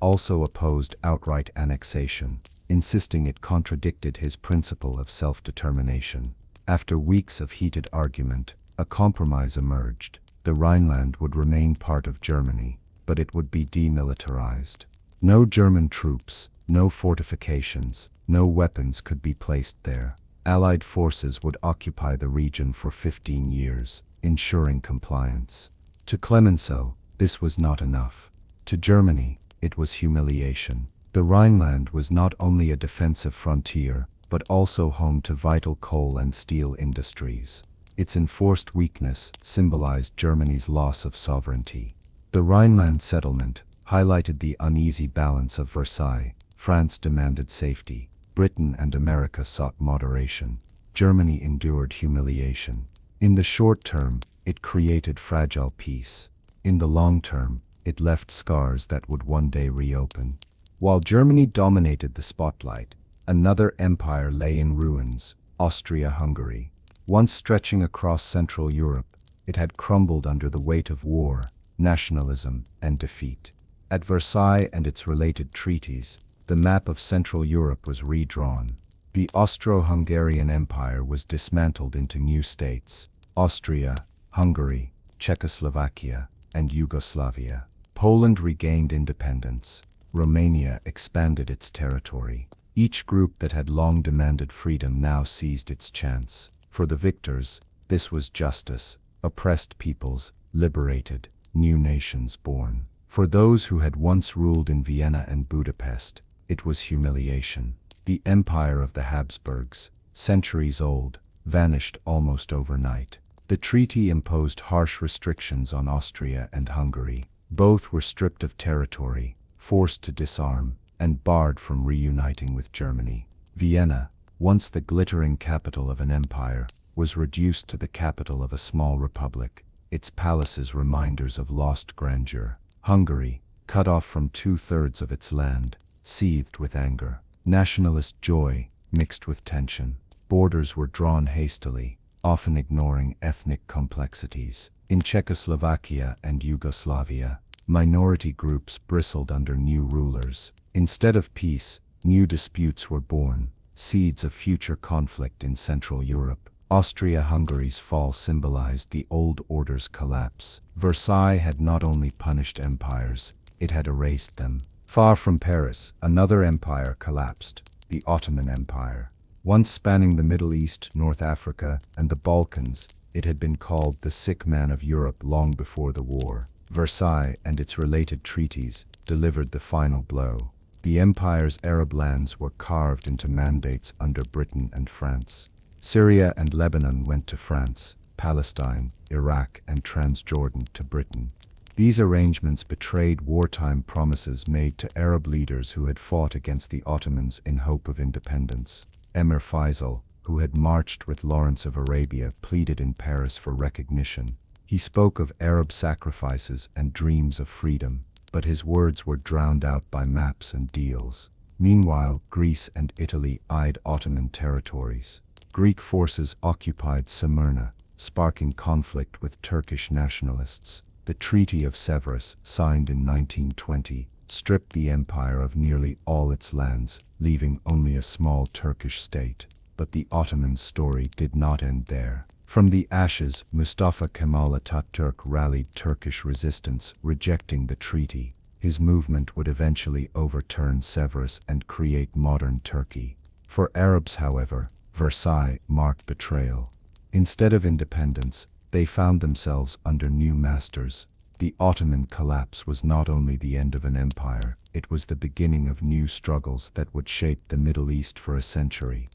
also opposed outright annexation, insisting it contradicted his principle of self-determination. After weeks of heated argument, a compromise emerged. The Rhineland would remain part of Germany, but it would be demilitarized. No German troops, no fortifications, no weapons could be placed there. Allied forces would occupy the region for 15 years, ensuring compliance. To Clemenceau, this was not enough. To Germany, it was humiliation. The Rhineland was not only a defensive frontier, but also home to vital coal and steel industries. Its enforced weakness symbolized Germany's loss of sovereignty. The Rhineland settlement highlighted the uneasy balance of Versailles. France demanded safety. Britain and America sought moderation. Germany endured humiliation. In the short term, it created fragile peace. In the long term, it left scars that would one day reopen. While Germany dominated the spotlight, another empire lay in ruins, Austria-Hungary. Once stretching across Central Europe, it had crumbled under the weight of war, nationalism, and defeat. At Versailles and its related treaties, the map of Central Europe was redrawn. The Austro-Hungarian Empire was dismantled into new states: Austria, Hungary, Czechoslovakia, and Yugoslavia. Poland regained independence. Romania expanded its territory. Each group that had long demanded freedom now seized its chance. For the victors, this was justice: oppressed peoples liberated, new nations born. For those who had once ruled in Vienna and Budapest, it was humiliation. The empire of the Habsburgs, centuries old, vanished almost overnight. The treaty imposed harsh restrictions on Austria and Hungary. Both were stripped of territory, forced to disarm, and barred from reuniting with Germany. Vienna, once the glittering capital of an empire, was reduced to the capital of a small republic, its palaces reminders of lost grandeur. Hungary, cut off from 2/3 of its land, seethed with anger. Nationalist joy mixed with tension. Borders were drawn hastily, often ignoring ethnic complexities. In Czechoslovakia and Yugoslavia, minority groups bristled under new rulers. Instead of peace, new disputes were born, seeds of future conflict in Central Europe. Austria-Hungary's fall symbolized the old order's collapse. Versailles had not only punished empires, it had erased them. Far from Paris, another empire collapsed: the Ottoman Empire. Once spanning the Middle East, North Africa, and the Balkans, it had been called the sick man of Europe long before the war. Versailles and its related treaties delivered the final blow. The empire's Arab lands were carved into mandates under Britain and France. Syria and Lebanon went to France, Palestine, Iraq, and Transjordan to Britain. These arrangements betrayed wartime promises made to Arab leaders who had fought against the Ottomans in hope of independence. Emir Faisal, who had marched with Lawrence of Arabia, pleaded in Paris for recognition. He spoke of Arab sacrifices and dreams of freedom, but his words were drowned out by maps and deals. Meanwhile, Greece and Italy eyed Ottoman territories. Greek forces occupied Smyrna, sparking conflict with Turkish nationalists. The Treaty of Versailles, signed in 1920, stripped the empire of nearly all its lands, leaving only a small Turkish state. But the Ottomans' story did not end there. From the ashes, Mustafa Kemal Atatürk rallied Turkish resistance, rejecting the treaty. His movement would eventually overturn Severus and create modern Turkey. For Arabs, however, Versailles marked betrayal. Instead of independence, they found themselves under new masters. The Ottoman collapse was not only the end of an empire, it was the beginning of new struggles that would shape the Middle East for a century.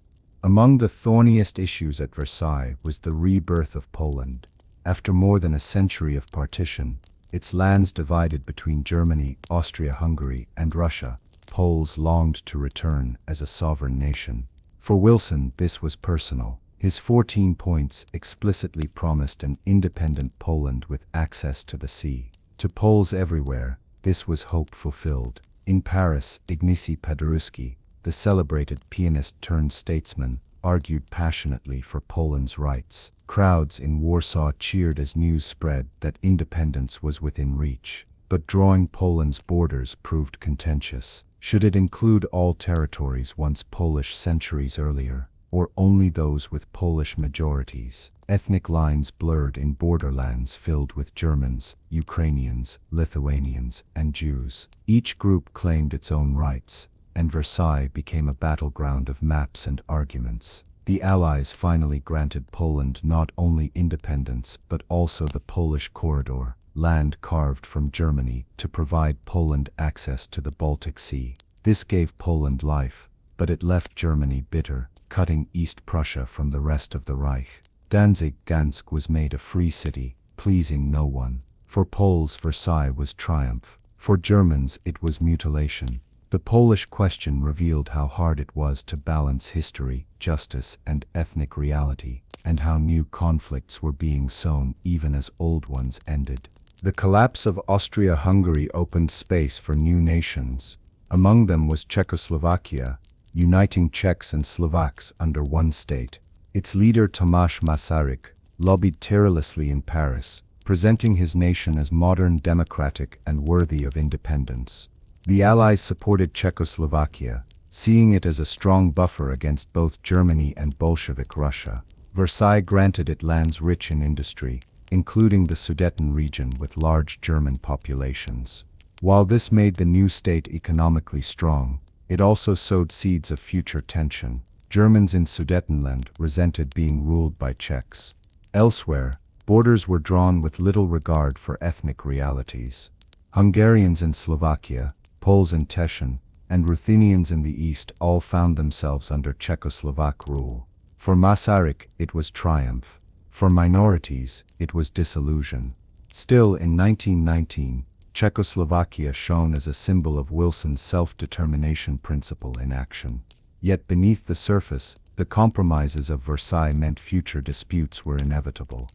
Among the thorniest issues at Versailles was the rebirth of Poland. After more than a century of partition, its lands divided between Germany, Austria-Hungary, and Russia, Poles longed to return as a sovereign nation. For Wilson, this was personal. His 14 points explicitly promised an independent Poland with access to the sea. To Poles everywhere, this was hope fulfilled. In Paris, Ignacy Paderewski, the celebrated pianist-turned-statesman, argued passionately for Poland's rights. Crowds in Warsaw cheered as news spread that independence was within reach. But drawing Poland's borders proved contentious. Should it include all territories once Polish centuries earlier, or only those with Polish majorities? Ethnic lines blurred in borderlands filled with Germans, Ukrainians, Lithuanians, and Jews. Each group claimed its own rights, and Versailles became a battleground of maps and arguments. The Allies finally granted Poland not only independence but also the Polish Corridor, land carved from Germany to provide Poland access to the Baltic Sea. This gave Poland life, but it left Germany bitter, cutting East Prussia from the rest of the Reich. Danzig, Gansk was made a free city, pleasing no one. For Poles, Versailles was triumph. For Germans, it was mutilation. The Polish question revealed how hard it was to balance history, justice, and ethnic reality, and how new conflicts were being sown even as old ones ended. The collapse of Austria-Hungary opened space for new nations. Among them was Czechoslovakia, uniting Czechs and Slovaks under one state. Its leader Tomáš Masaryk lobbied tirelessly in Paris, presenting his nation as modern, democratic, and worthy of independence. The Allies supported Czechoslovakia, seeing it as a strong buffer against both Germany and Bolshevik Russia. Versailles granted it lands rich in industry, including the Sudeten region with large German populations. While this made the new state economically strong, it also sowed seeds of future tension. Germans in Sudetenland resented being ruled by Czechs. Elsewhere, borders were drawn with little regard for ethnic realities. Hungarians in Slovakia, Poles in Teschen, and Ruthenians in the east all found themselves under Czechoslovak rule. For Masaryk, it was triumph. For minorities, it was disillusion. Still, in 1919, Czechoslovakia shone as a symbol of Wilson's self-determination principle in action. Yet beneath the surface, the compromises of Versailles meant future disputes were inevitable.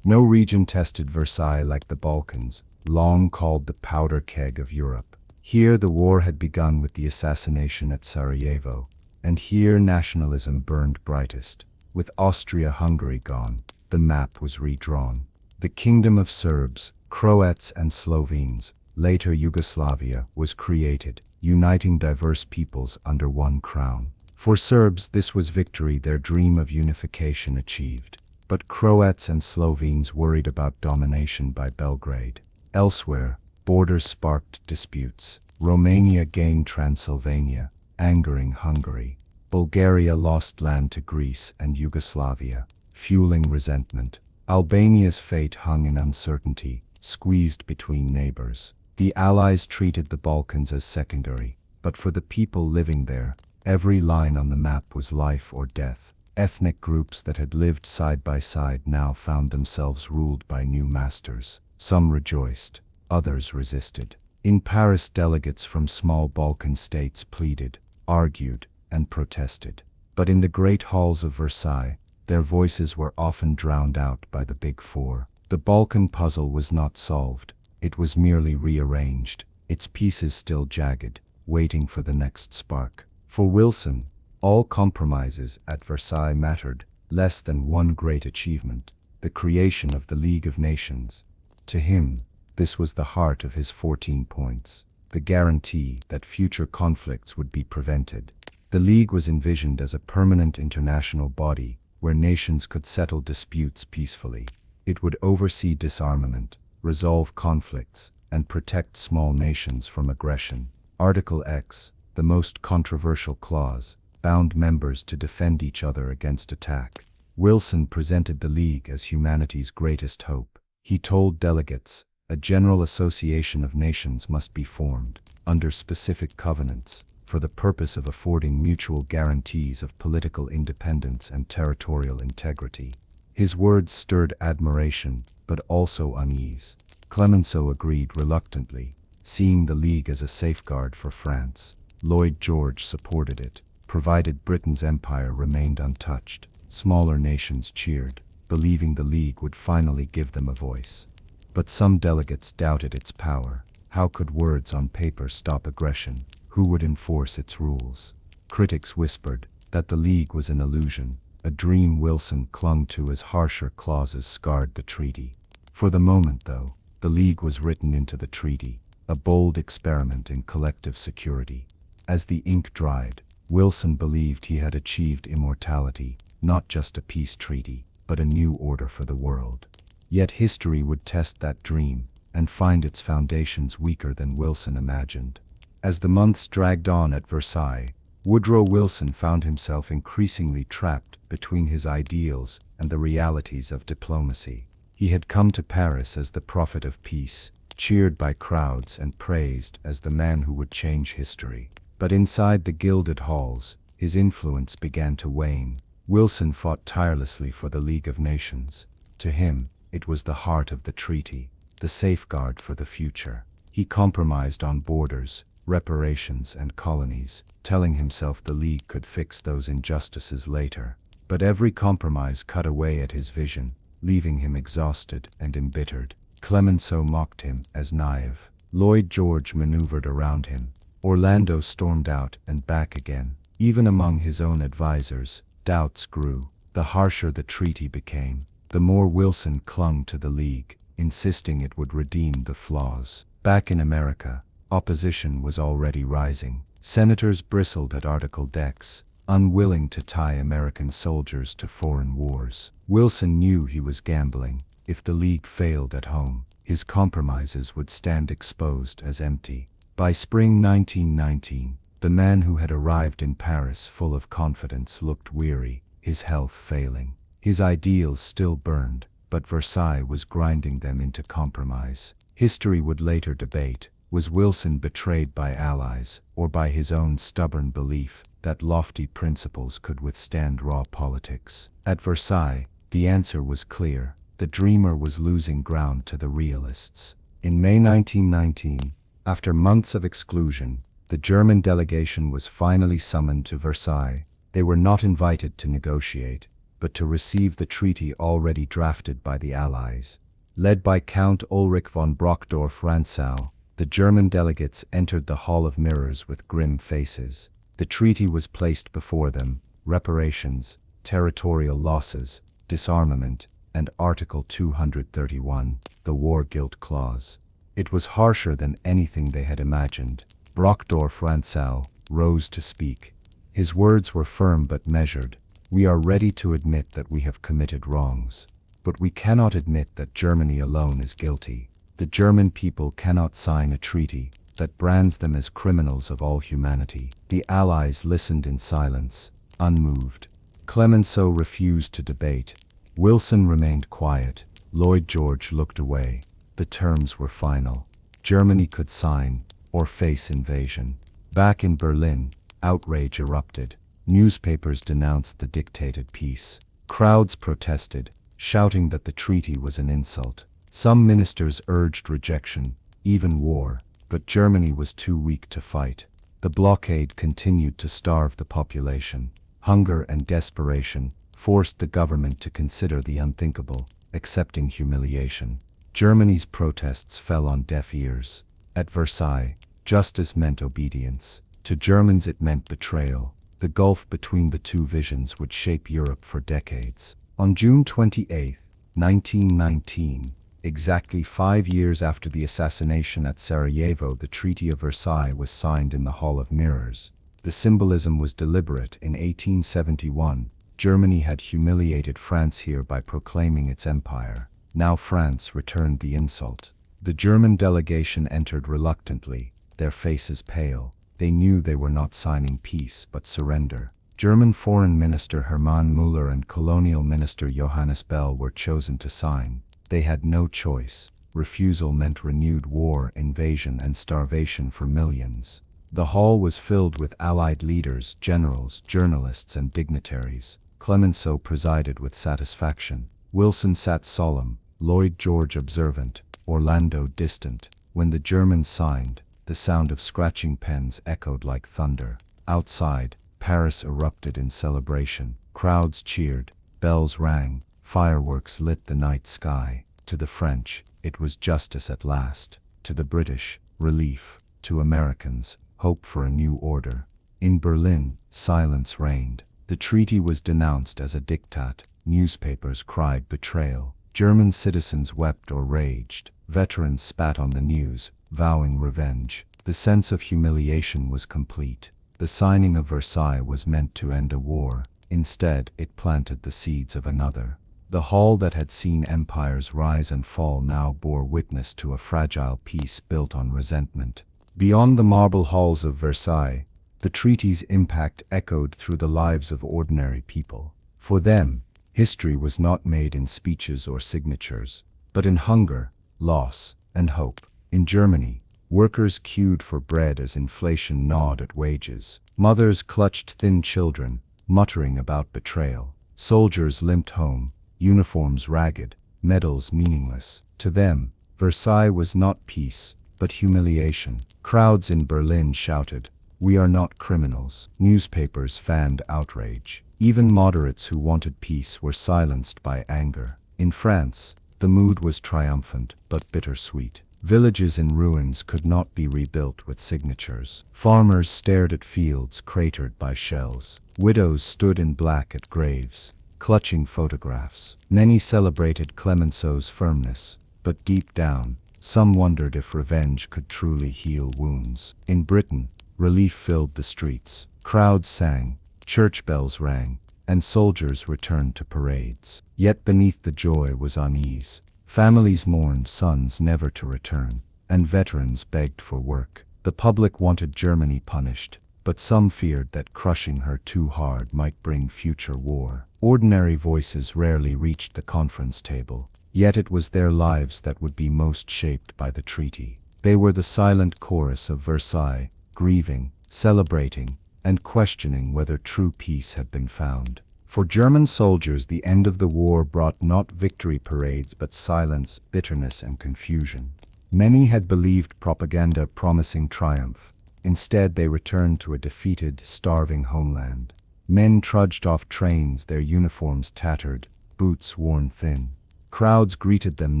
No region tested Versailles like the Balkans, long called the powder keg of Europe. Here the war had begun with the assassination at Sarajevo, and here nationalism burned brightest. With Austria-Hungary gone, the map was redrawn. The Kingdom of Serbs, Croats, and Slovenes, later Yugoslavia, was created, uniting diverse peoples under one crown. For Serbs, this was victory, their dream of unification achieved. But Croats and Slovenes worried about domination by Belgrade. Elsewhere, borders sparked disputes. Romania gained Transylvania, angering Hungary. Bulgaria lost land to Greece and Yugoslavia, fueling resentment. Albania's fate hung in uncertainty, squeezed between neighbors. The Allies treated the Balkans as secondary, but for the people living there, every line on the map was life or death. Ethnic groups that had lived side by side now found themselves ruled by new masters. Some rejoiced, others resisted. In Paris, delegates from small Balkan states pleaded, argued, and protested. But in the great halls of Versailles, their voices were often drowned out by the Big Four. The Balkan puzzle was not solved, it was merely rearranged, its pieces still jagged, waiting for the next spark. For Wilson, all compromises at Versailles mattered less than one great achievement, the creation of the League of Nations. To him, this was the heart of his 14 points, the guarantee that future conflicts would be prevented. The League was envisioned as a permanent international body where nations could settle disputes peacefully. It would oversee disarmament, resolve conflicts, and protect small nations from aggression. Article X, the most controversial clause, bound members to defend each other against attack. Wilson presented the League as humanity's greatest hope. He told delegates, a general association of nations must be formed, under specific covenants, for the purpose of affording mutual guarantees of political independence and territorial integrity. His words stirred admiration, but also unease. Clemenceau agreed reluctantly, seeing the League as a safeguard for France. Lloyd George supported it, provided Britain's empire remained untouched. Smaller nations cheered, believing the League would finally give them a voice. But some delegates doubted its power. How could words on paper stop aggression? Who would enforce its rules? Critics whispered that the League was an illusion, a dream Wilson clung to as harsher clauses scarred the treaty. For the moment, though, the League was written into the treaty, a bold experiment in collective security. As the ink dried, Wilson believed he had achieved immortality, not just a peace treaty, but a new order for the world. Yet history would test that dream and find its foundations weaker than Wilson imagined. As the months dragged on at Versailles, Woodrow Wilson found himself increasingly trapped between his ideals and the realities of diplomacy. He had come to Paris as the prophet of peace, cheered by crowds and praised as the man who would change history. But inside the gilded halls, his influence began to wane. Wilson fought tirelessly for the League of Nations. To him, it was the heart of the treaty, the safeguard for the future. He compromised on borders, reparations, and colonies, telling himself the League could fix those injustices later. But every compromise cut away at his vision, leaving him exhausted and embittered. Clemenceau mocked him as naive. Lloyd George maneuvered around him. Orlando stormed out and back again. Even among his own advisors, doubts grew. The harsher the treaty became, the more Wilson clung to the League, insisting it would redeem the flaws. Back in America, opposition was already rising. Senators bristled at Article X, unwilling to tie American soldiers to foreign wars. Wilson knew he was gambling. If the League failed at home, his compromises would stand exposed as empty. By spring 1919, the man who had arrived in Paris full of confidence looked weary, his health failing. His ideals still burned, but Versailles was grinding them into compromise. History would later debate, was Wilson betrayed by allies, or by his own stubborn belief that lofty principles could withstand raw politics? At Versailles, the answer was clear. The dreamer was losing ground to the realists. In May 1919, after months of exclusion, the German delegation was finally summoned to Versailles. They were not invited to negotiate, but to receive the treaty already drafted by the Allies. Led by Count Ulrich von Brockdorff-Rantzau, the German delegates entered the Hall of Mirrors with grim faces. The treaty was placed before them: reparations, territorial losses, disarmament, and Article 231, the War Guilt Clause. It was harsher than anything they had imagined. Brockdorff-Rantzau rose to speak. His words were firm but measured. We are ready to admit that we have committed wrongs, but we cannot admit that Germany alone is guilty. The German people cannot sign a treaty that brands them as criminals of all humanity. The Allies listened in silence, unmoved. Clemenceau refused to debate. Wilson remained quiet. Lloyd George looked away. The terms were final. Germany could sign or face invasion. Back in Berlin, outrage erupted. Newspapers denounced the dictated peace. Crowds protested, shouting that the treaty was an insult. Some ministers urged rejection, even war, but Germany was too weak to fight. The blockade continued to starve the population. Hunger and desperation forced the government to consider the unthinkable, accepting humiliation. Germany's protests fell on deaf ears. At Versailles, justice meant obedience. To Germans it meant betrayal. The gulf between the two visions would shape Europe for decades. On June 28, 1919, exactly 5 years after the assassination at Sarajevo, the Treaty of Versailles was signed in the Hall of Mirrors. The symbolism was deliberate. In 1871, Germany had humiliated France here by proclaiming its empire. Now France returned the insult. The German delegation entered reluctantly, their faces pale. They knew they were not signing peace but surrender. German Foreign Minister Hermann Müller and Colonial Minister Johannes Bell were chosen to sign. They had no choice. Refusal meant renewed war, invasion, and starvation for millions. The hall was filled with Allied leaders, generals, journalists, and dignitaries. Clemenceau presided with satisfaction. Wilson sat solemn, Lloyd George observant, Orlando distant. When the Germans signed, the sound of scratching pens echoed like thunder. Outside, Paris erupted in celebration. Crowds cheered, bells rang, fireworks lit the night sky. To the French, it was justice at last. To the British, relief. To Americans, hope for a new order. In Berlin, silence reigned. The treaty was denounced as a diktat. Newspapers cried betrayal. German citizens wept or raged. Veterans spat on the news, vowing revenge. The sense of humiliation was complete. The signing of Versailles was meant to end a war. Instead, it planted the seeds of another. The hall that had seen empires rise and fall now bore witness to a fragile peace built on resentment. Beyond the marble halls of Versailles, the treaty's impact echoed through the lives of ordinary people. For them, history was not made in speeches or signatures, but in hunger, loss, and hope. In Germany, workers queued for bread as inflation gnawed at wages. Mothers clutched thin children, muttering about betrayal. Soldiers limped home, uniforms ragged, medals meaningless. To them, Versailles was not peace, but humiliation. Crowds in Berlin shouted, "We are not criminals." Newspapers fanned outrage. Even moderates who wanted peace were silenced by anger. In France, the mood was triumphant but bittersweet. Villages in ruins could not be rebuilt with signatures. Farmers stared at fields cratered by shells. Widows stood in black at graves, clutching photographs. Many celebrated Clemenceau's firmness, but deep down, some wondered if revenge could truly heal wounds. In Britain, relief filled the streets. Crowds sang, church bells rang, and soldiers returned to parades. Yet beneath the joy was unease. Families mourned sons never to return, and veterans begged for work. The public wanted Germany punished, but some feared that crushing her too hard might bring future war. Ordinary voices rarely reached the conference table, yet it was their lives that would be most shaped by the treaty. They were the silent chorus of Versailles, grieving, celebrating, and questioning whether true peace had been found. For German soldiers, the end of the war brought not victory parades but silence, bitterness, and confusion. Many had believed propaganda promising triumph. Instead, they returned to a defeated, starving homeland. Men trudged off trains, their uniforms tattered, boots worn thin. Crowds greeted them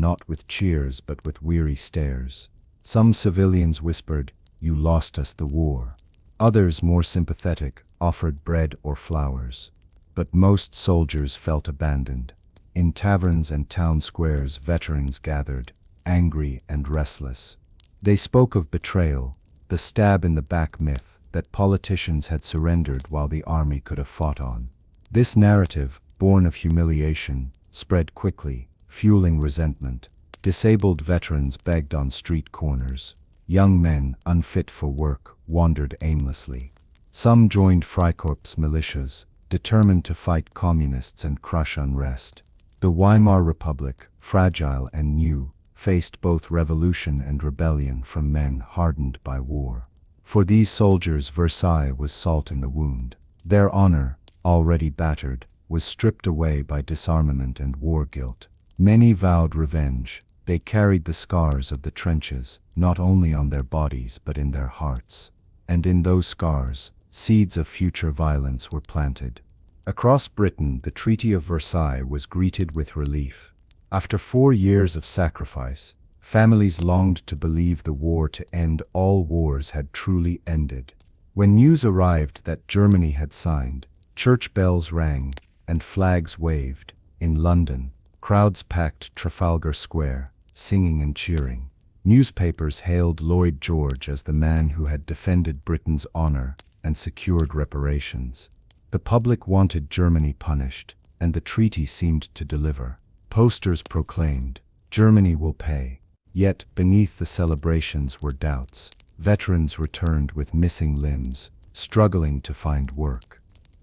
not with cheers but with weary stares. Some civilians whispered, "You lost us the war." Others, more sympathetic, offered bread or flowers. But most soldiers felt abandoned. In taverns and town squares, veterans gathered, angry and restless. They spoke of betrayal, the stab in the back myth, that politicians had surrendered while the army could have fought on. This narrative, born of humiliation, spread quickly, fueling resentment. Disabled veterans begged on street corners. Young men, unfit for work, wandered aimlessly. Some joined Freikorps militias, determined to fight communists and crush unrest. The Weimar Republic, fragile and new, faced both revolution and rebellion from men hardened by war. For these soldiers, Versailles was salt in the wound. Their honor, already battered, was stripped away by disarmament and war guilt. Many vowed revenge. They carried the scars of the trenches, not only on their bodies but in their hearts. And in those scars, seeds of future violence were planted. Across Britain, the Treaty of Versailles was greeted with relief. After 4 years of sacrifice, families longed to believe the war to end all wars had truly ended. When news arrived that Germany had signed, church bells rang and flags waved. In London, crowds packed Trafalgar Square, singing and cheering. Newspapers hailed Lloyd George as the man who had defended Britain's honor, and secured reparations. The public wanted Germany punished, and the treaty seemed to deliver. Posters proclaimed, "Germany will pay." Yet, beneath the celebrations were doubts. Veterans returned with missing limbs, struggling to find work.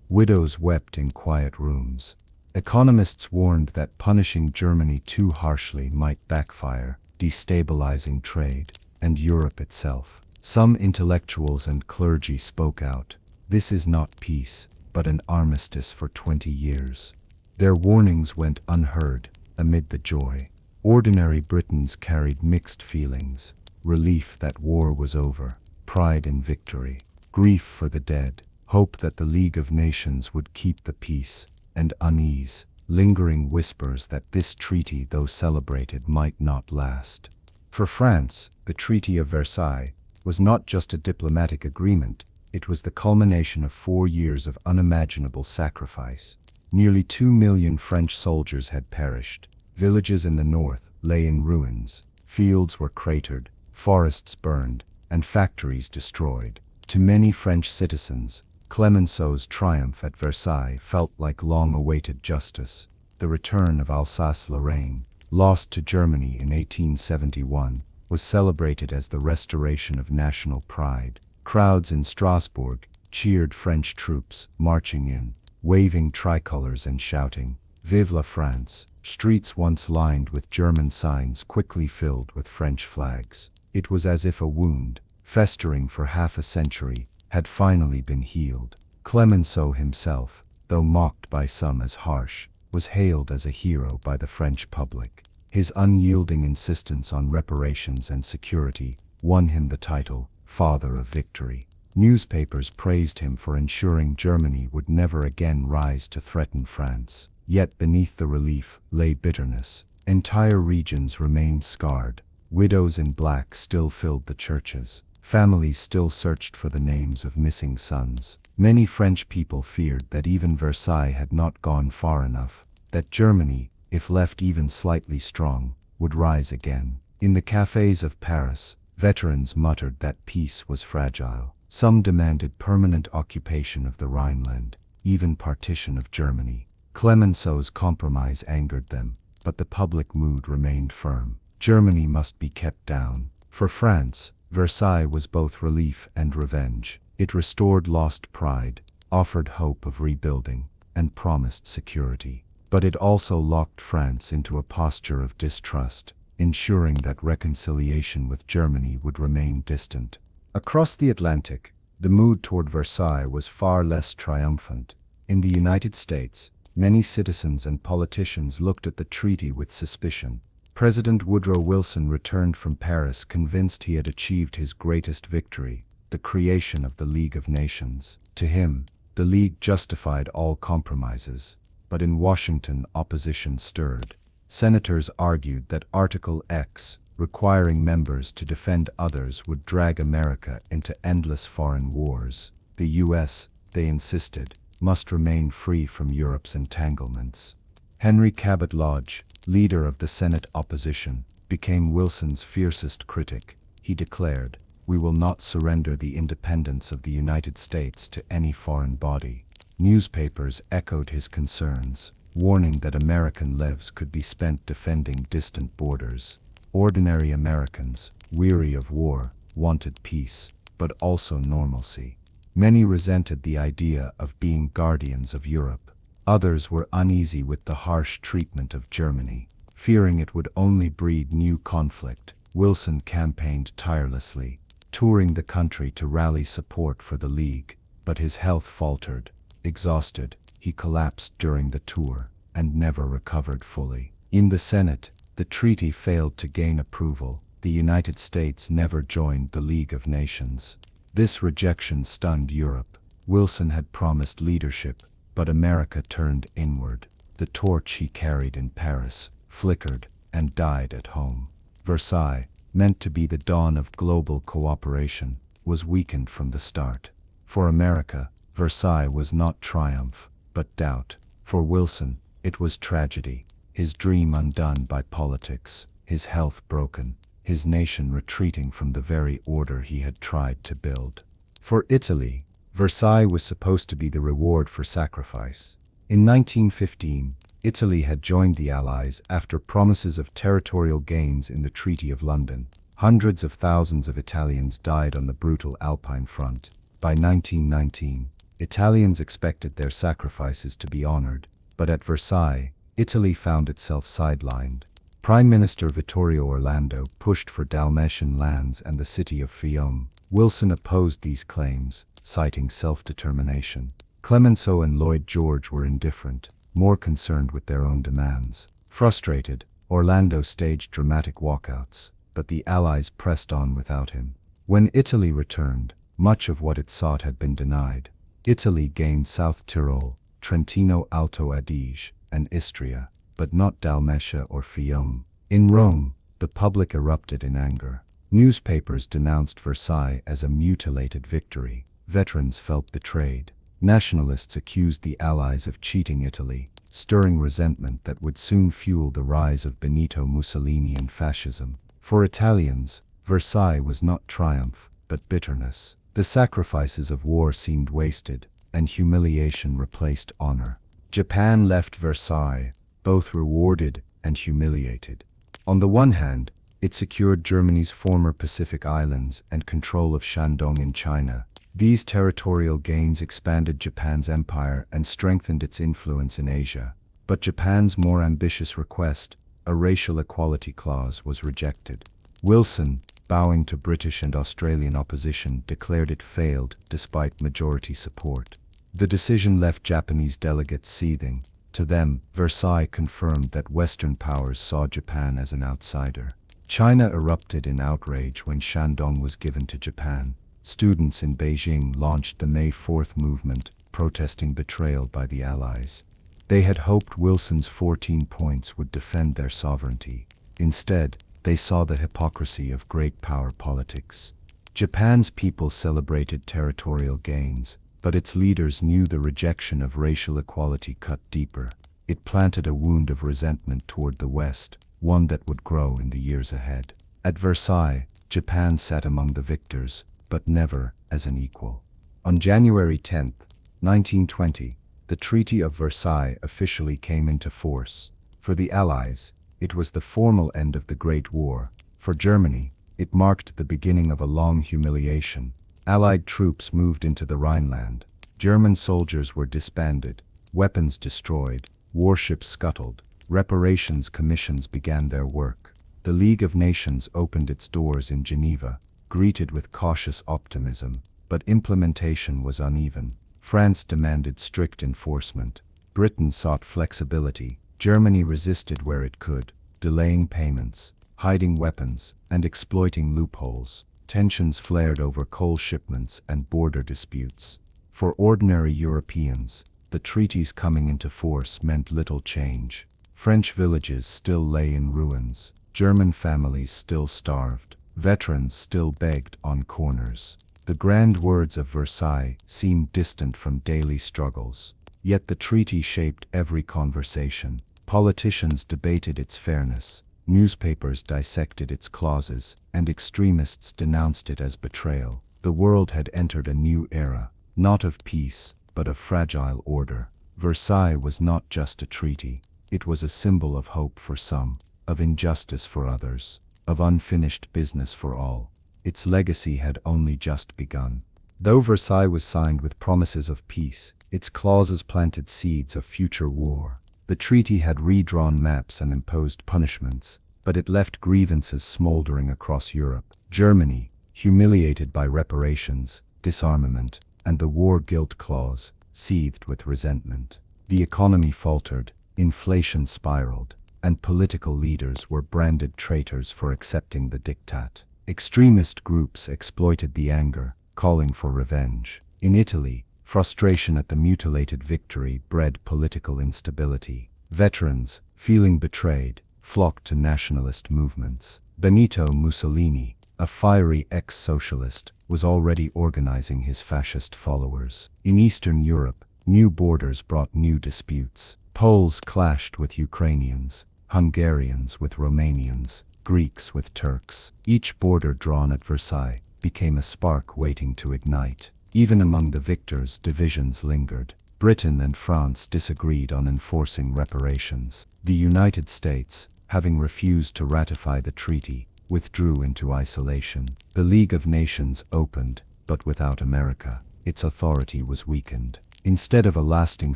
Widows wept in quiet rooms. Economists warned that punishing Germany too harshly might backfire, destabilizing trade and Europe itself. Some intellectuals and clergy spoke out. This is not peace, but an armistice for 20 years. Their warnings went unheard amid the joy. Ordinary Britons carried mixed feelings: relief that war was over, pride in victory, grief for the dead, hope that the League of Nations would keep the peace, and unease, lingering whispers that this treaty, though celebrated, might not last. For France, the Treaty of Versailles was not just a diplomatic agreement, it was the culmination of 4 years of unimaginable sacrifice. Nearly 2 million French soldiers had perished. Villages in the north lay in ruins, fields were cratered, forests burned, and factories destroyed. To many French citizens, Clemenceau's triumph at Versailles felt like long-awaited justice. The return of Alsace-Lorraine, lost to Germany in 1871, was celebrated as the restoration of national pride. Crowds in Strasbourg cheered French troops marching in, waving tricolors and shouting, "Vive la France!" Streets once lined with German signs quickly filled with French flags. It was as if a wound, festering for half a century, had finally been healed. Clemenceau himself, though mocked by some as harsh, was hailed as a hero by the French public. His unyielding insistence on reparations and security won him the title Father of Victory. Newspapers praised him for ensuring Germany would never again rise to threaten France. Yet beneath the relief lay bitterness. Entire regions remained scarred. Widows in black still filled the churches. Families still searched for the names of missing sons. Many French people feared that even Versailles had not gone far enough, that Germany, if left even slightly strong, would rise again. In the cafes of Paris, veterans muttered that peace was fragile. Some demanded permanent occupation of the Rhineland, even partition of Germany. Clemenceau's compromise angered them, but the public mood remained firm. Germany must be kept down. For France, Versailles was both relief and revenge. It restored lost pride, offered hope of rebuilding, and promised security. But it also locked France into a posture of distrust, ensuring that reconciliation with Germany would remain distant. Across the Atlantic, the mood toward Versailles was far less triumphant. In the United States, many citizens and politicians looked at the treaty with suspicion. President Woodrow Wilson returned from Paris convinced he had achieved his greatest victory, the creation of the League of Nations. To him, the League justified all compromises. But in Washington, opposition stirred. Senators argued that Article X, requiring members to defend others, would drag America into endless foreign wars. The U.S., they insisted, must remain free from Europe's entanglements. Henry Cabot Lodge, leader of the Senate opposition, became Wilson's fiercest critic. He declared, "We will not surrender the independence of the United States to any foreign body." Newspapers echoed his concerns, warning that American lives could be spent defending distant borders. Ordinary Americans, weary of war, wanted peace, but also normalcy. Many resented the idea of being guardians of Europe. Others were uneasy with the harsh treatment of Germany, fearing it would only breed new conflict. Wilson campaigned tirelessly, touring the country to rally support for the League, but his health faltered. Exhausted, he collapsed during the tour and never recovered fully. In the Senate, the treaty failed to gain approval. The United States never joined the League of Nations. This rejection stunned Europe. Wilson had promised leadership, but America turned inward. The torch he carried in Paris flickered and died at home. Versailles, meant to be the dawn of global cooperation, was weakened from the start. For America, Versailles was not triumph, but doubt. For Wilson, it was tragedy. His dream undone by politics, his health broken, his nation retreating from the very order he had tried to build. For Italy, Versailles was supposed to be the reward for sacrifice. In 1915, Italy had joined the Allies after promises of territorial gains in the Treaty of London. Hundreds of thousands of Italians died on the brutal Alpine front. By 1919, Italians expected their sacrifices to be honored, but at Versailles, Italy found itself sidelined. Prime Minister Vittorio Orlando pushed for Dalmatian lands and the city of Fiume. Wilson opposed these claims, citing self-determination. Clemenceau and Lloyd George were indifferent, more concerned with their own demands. Frustrated, Orlando staged dramatic walkouts, but the Allies pressed on without him. When Italy returned, much of what it sought had been denied. Italy gained South Tyrol, Trentino Alto Adige, and Istria, but not Dalmatia or Fiume. In Rome, the public erupted in anger. Newspapers denounced Versailles as a mutilated victory. Veterans felt betrayed. Nationalists accused the Allies of cheating Italy, stirring resentment that would soon fuel the rise of Benito Mussolini and fascism. For Italians, Versailles was not triumph, but bitterness. The sacrifices of war seemed wasted, and humiliation replaced honor. Japan left Versailles, both rewarded and humiliated. On the one hand, it secured Germany's former Pacific islands and control of Shandong in China. These territorial gains expanded Japan's empire and strengthened its influence in Asia. But Japan's more ambitious request, a racial equality clause, was rejected. Wilson, bowing to British and Australian opposition, declared it failed despite majority support. The decision left Japanese delegates seething. To them, Versailles confirmed that Western powers saw Japan as an outsider. China erupted in outrage when Shandong was given to Japan. Students in Beijing launched the May 4th movement, protesting betrayal by the Allies. They had hoped Wilson's 14 points would defend their sovereignty. Instead, they saw the hypocrisy of great power politics. Japan's people celebrated territorial gains, but its leaders knew the rejection of racial equality cut deeper. It planted a wound of resentment toward the West, one that would grow in the years ahead. At Versailles, Japan sat among the victors, but never as an equal. On January 10, 1920, the Treaty of Versailles officially came into force. For the Allies, it was the formal end of the Great War. For Germany, it marked the beginning of a long humiliation. Allied troops moved into the Rhineland. German soldiers were disbanded, weapons destroyed, warships scuttled. Reparations commissions began their work. The League of Nations opened its doors in Geneva, greeted with cautious optimism, but implementation was uneven. France demanded strict enforcement. Britain sought flexibility. Germany resisted where it could, delaying payments, hiding weapons, and exploiting loopholes. Tensions flared over coal shipments and border disputes. For ordinary Europeans, the treaties coming into force meant little change. French villages still lay in ruins. German families still starved. Veterans still begged on corners. The grand words of Versailles seemed distant from daily struggles. Yet the treaty shaped every conversation. Politicians debated its fairness. Newspapers dissected its clauses, and extremists denounced it as betrayal. The world had entered a new era, not of peace, but of fragile order. Versailles was not just a treaty. It was a symbol of hope for some, of injustice for others, of unfinished business for all. Its legacy had only just begun. Though Versailles was signed with promises of peace, its clauses planted seeds of future war. The treaty had redrawn maps and imposed punishments, but it left grievances smoldering across Europe. Germany, humiliated by reparations, disarmament, and the war guilt clause, seethed with resentment. The economy faltered, inflation spiraled, and political leaders were branded traitors for accepting the diktat. Extremist groups exploited the anger, calling for revenge. In Italy, frustration at the mutilated victory bred political instability. Veterans, feeling betrayed, flocked to nationalist movements. Benito Mussolini, a fiery ex-socialist, was already organizing his fascist followers. In Eastern Europe, new borders brought new disputes. Poles clashed with Ukrainians, Hungarians with Romanians, Greeks with Turks. Each border drawn at Versailles became a spark waiting to ignite. Even among the victors, divisions lingered. Britain and France disagreed on enforcing reparations. The United States, having refused to ratify the treaty, withdrew into isolation. The League of Nations opened, but without America, its authority was weakened. Instead of a lasting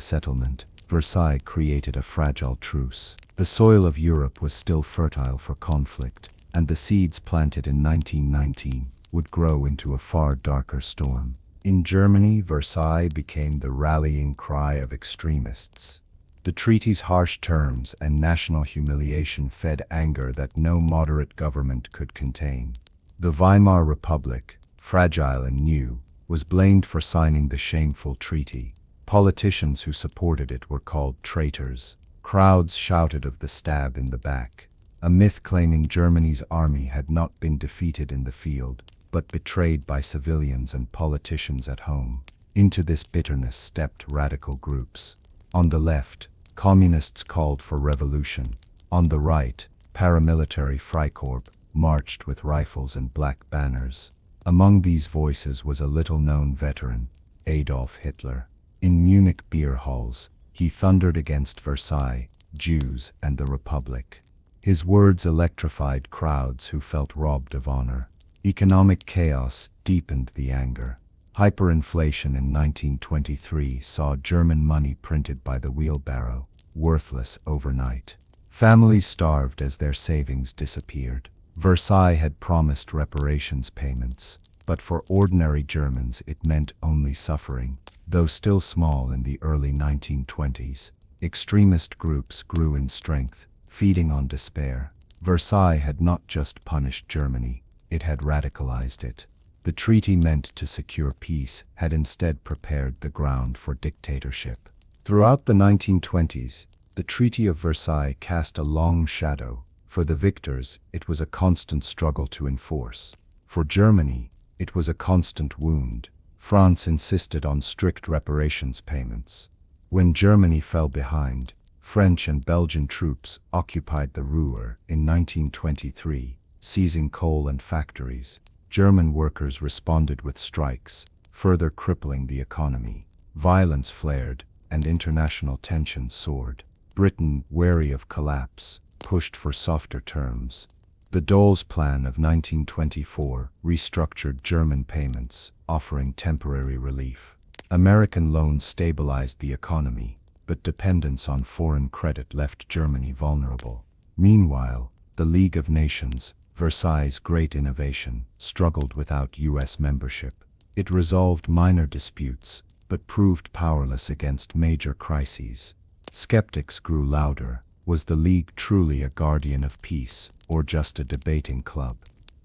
settlement, Versailles created a fragile truce. The soil of Europe was still fertile for conflict, and the seeds planted in 1919 would grow into a far darker storm. In Germany, Versailles became the rallying cry of extremists. The treaty's harsh terms and national humiliation fed anger that no moderate government could contain. The Weimar Republic, fragile and new, was blamed for signing the shameful treaty. Politicians who supported it were called traitors. Crowds shouted of the stab in the back, a myth claiming Germany's army had not been defeated in the field, but betrayed by civilians and politicians at home. Into this bitterness stepped radical groups. On the left, communists called for revolution. On the right, paramilitary Freikorps marched with rifles and black banners. Among these voices was a little-known veteran, Adolf Hitler. In Munich beer halls, he thundered against Versailles, Jews, and the Republic. His words electrified crowds who felt robbed of honor. Economic chaos deepened the anger. Hyperinflation in 1923 saw German money printed by the wheelbarrow, worthless overnight. Families starved as their savings disappeared. Versailles had promised reparations payments, but for ordinary Germans it meant only suffering. Though still small in the early 1920s, extremist groups grew in strength, feeding on despair. Versailles had not just punished Germany, it had radicalized it. The treaty meant to secure peace had instead prepared the ground for dictatorship. Throughout the 1920s, the Treaty of Versailles cast a long shadow. For the victors, it was a constant struggle to enforce. For Germany, it was a constant wound. France insisted on strict reparations payments. When Germany fell behind, French and Belgian troops occupied the Ruhr in 1923, seizing coal and factories. German workers responded with strikes, further crippling the economy. Violence flared, and international tensions soared. Britain, wary of collapse, pushed for softer terms. The Dole's Plan of 1924 restructured German payments, offering temporary relief. American loans stabilized the economy, but dependence on foreign credit left Germany vulnerable. Meanwhile, the League of Nations, Versailles' great innovation, struggled without U.S. membership. It resolved minor disputes, but proved powerless against major crises. Skeptics grew louder. Was the League truly a guardian of peace, or just a debating club?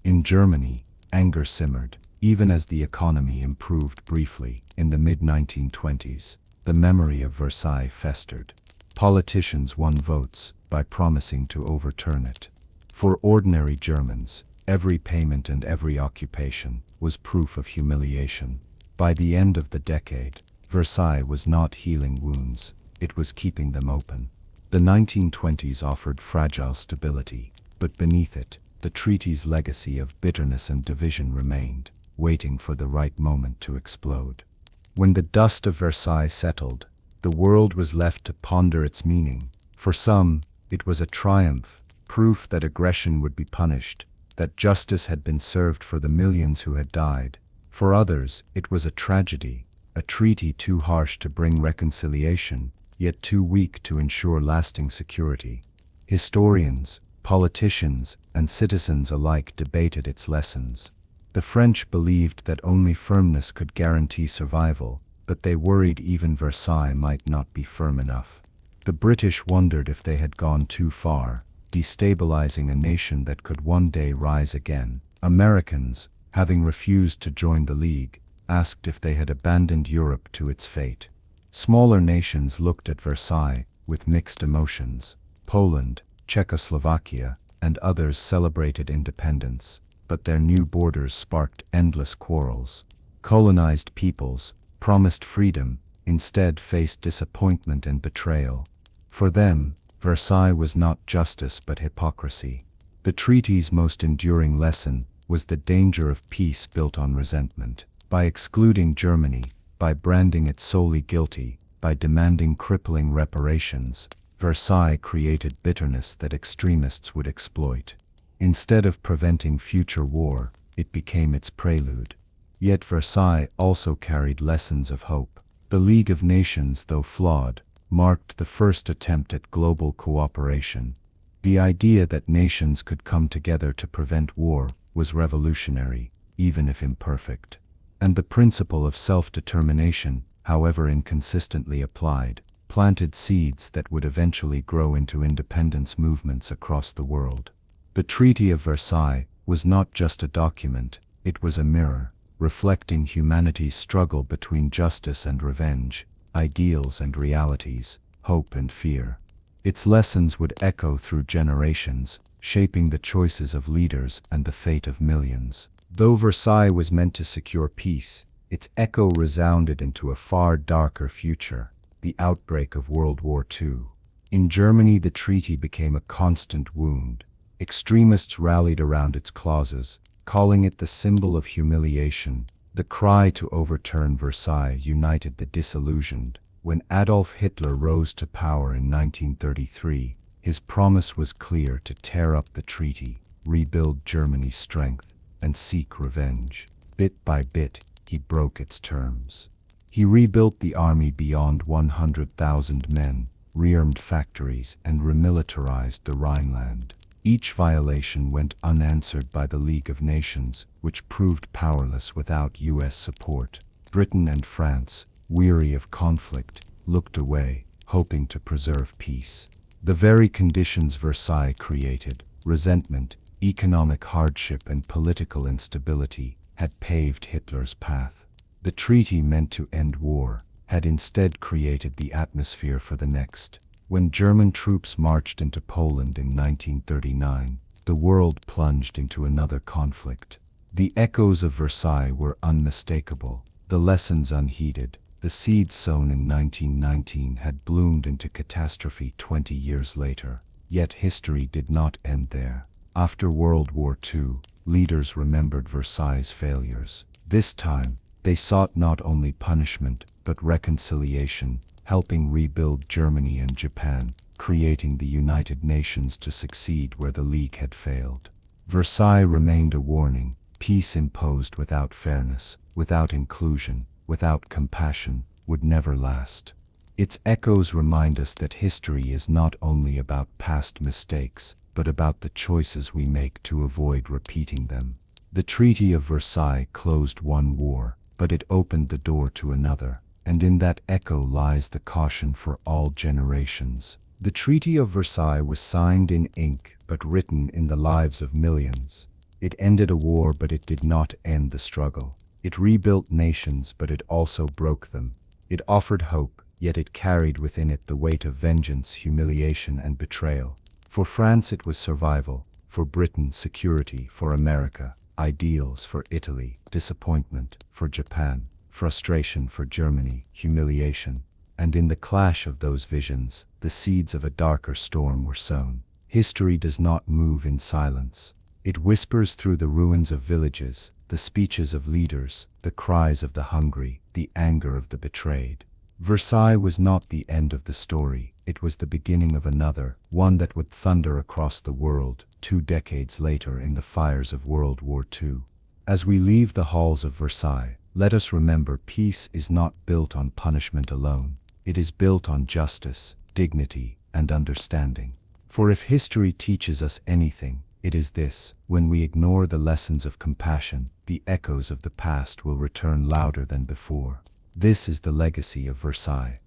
In Germany, anger simmered. Even as the economy improved briefly in the mid-1920s, the memory of Versailles festered. Politicians won votes by promising to overturn it. For ordinary Germans, every payment and every occupation was proof of humiliation. By the end of the decade, Versailles was not healing wounds, it was keeping them open. The 1920s offered fragile stability, but beneath it, the treaty's legacy of bitterness and division remained, waiting for the right moment to explode. When the dust of Versailles settled, the world was left to ponder its meaning. For some, it was a triumph, proof that aggression would be punished, that justice had been served for the millions who had died. For others, it was a tragedy, a treaty too harsh to bring reconciliation, yet too weak to ensure lasting security. Historians, politicians, and citizens alike debated its lessons. The French believed that only firmness could guarantee survival, but they worried even Versailles might not be firm enough. The British wondered if they had gone too far, destabilizing a nation that could one day rise again. Americans, having refused to join the League, asked if they had abandoned Europe to its fate. Smaller nations looked at Versailles with mixed emotions. Poland, Czechoslovakia, and others celebrated independence, but their new borders sparked endless quarrels. Colonized peoples, promised freedom, instead faced disappointment and betrayal. For them, Versailles was not justice but hypocrisy. The treaty's most enduring lesson was the danger of peace built on resentment. By excluding Germany, by branding it solely guilty, by demanding crippling reparations, Versailles created bitterness that extremists would exploit. Instead of preventing future war, it became its prelude. Yet Versailles also carried lessons of hope. The League of Nations, though flawed, marked the first attempt at global cooperation. The idea that nations could come together to prevent war was revolutionary, even if imperfect. And the principle of self-determination, however inconsistently applied, planted seeds that would eventually grow into independence movements across the world. The Treaty of Versailles was not just a document, it was a mirror, reflecting humanity's struggle between justice and revenge, ideals and realities, hope and fear. Its lessons would echo through generations, shaping the choices of leaders and the fate of millions. Though Versailles was meant to secure peace, its echo resounded into a far darker future, the outbreak of World War II. In Germany, the treaty became a constant wound. Extremists rallied around its clauses, calling it the symbol of humiliation. The cry to overturn Versailles united the disillusioned. When Adolf Hitler rose to power in 1933, his promise was clear: to tear up the treaty, rebuild Germany's strength, and seek revenge. Bit by bit, he broke its terms. He rebuilt the army beyond 100,000 men, rearmed factories, and remilitarized the Rhineland. Each violation went unanswered by the League of Nations, which proved powerless without U.S. support. Britain and France, weary of conflict, looked away, hoping to preserve peace. The very conditions Versailles created, resentment, economic hardship, and political instability, had paved Hitler's path. The treaty, meant to end war, had instead created the atmosphere for the next. When German troops marched into Poland in 1939, the world plunged into another conflict. The echoes of Versailles were unmistakable, the lessons unheeded. The seeds sown in 1919 had bloomed into catastrophe 20 years later. Yet history did not end there. After World War II, leaders remembered Versailles' failures. This time, they sought not only punishment, but reconciliation, helping rebuild Germany and Japan, creating the United Nations to succeed where the League had failed. Versailles remained a warning: peace imposed without fairness, without inclusion, without compassion, would never last. Its echoes remind us that history is not only about past mistakes, but about the choices we make to avoid repeating them. The Treaty of Versailles closed one war, but it opened the door to another. And in that echo lies the caution for all generations. The Treaty of Versailles was signed in ink, but written in the lives of millions. It ended a war, but it did not end the struggle. It rebuilt nations, but it also broke them. It offered hope, yet it carried within it the weight of vengeance, humiliation, and betrayal. For France it was survival, for Britain security, for America ideals, for Italy disappointment, for Japan frustration, for Germany humiliation. And in the clash of those visions, the seeds of a darker storm were sown. History does not move in silence. It whispers through the ruins of villages, the speeches of leaders, the cries of the hungry, the anger of the betrayed. Versailles was not the end of the story, it was the beginning of another, one that would thunder across the world 2 decades later in the fires of World War II. As we leave the halls of Versailles, let us remember: peace is not built on punishment alone. It is built on justice, dignity, and understanding. For if history teaches us anything, it is this: when we ignore the lessons of compassion, the echoes of the past will return louder than before. This is the legacy of Versailles.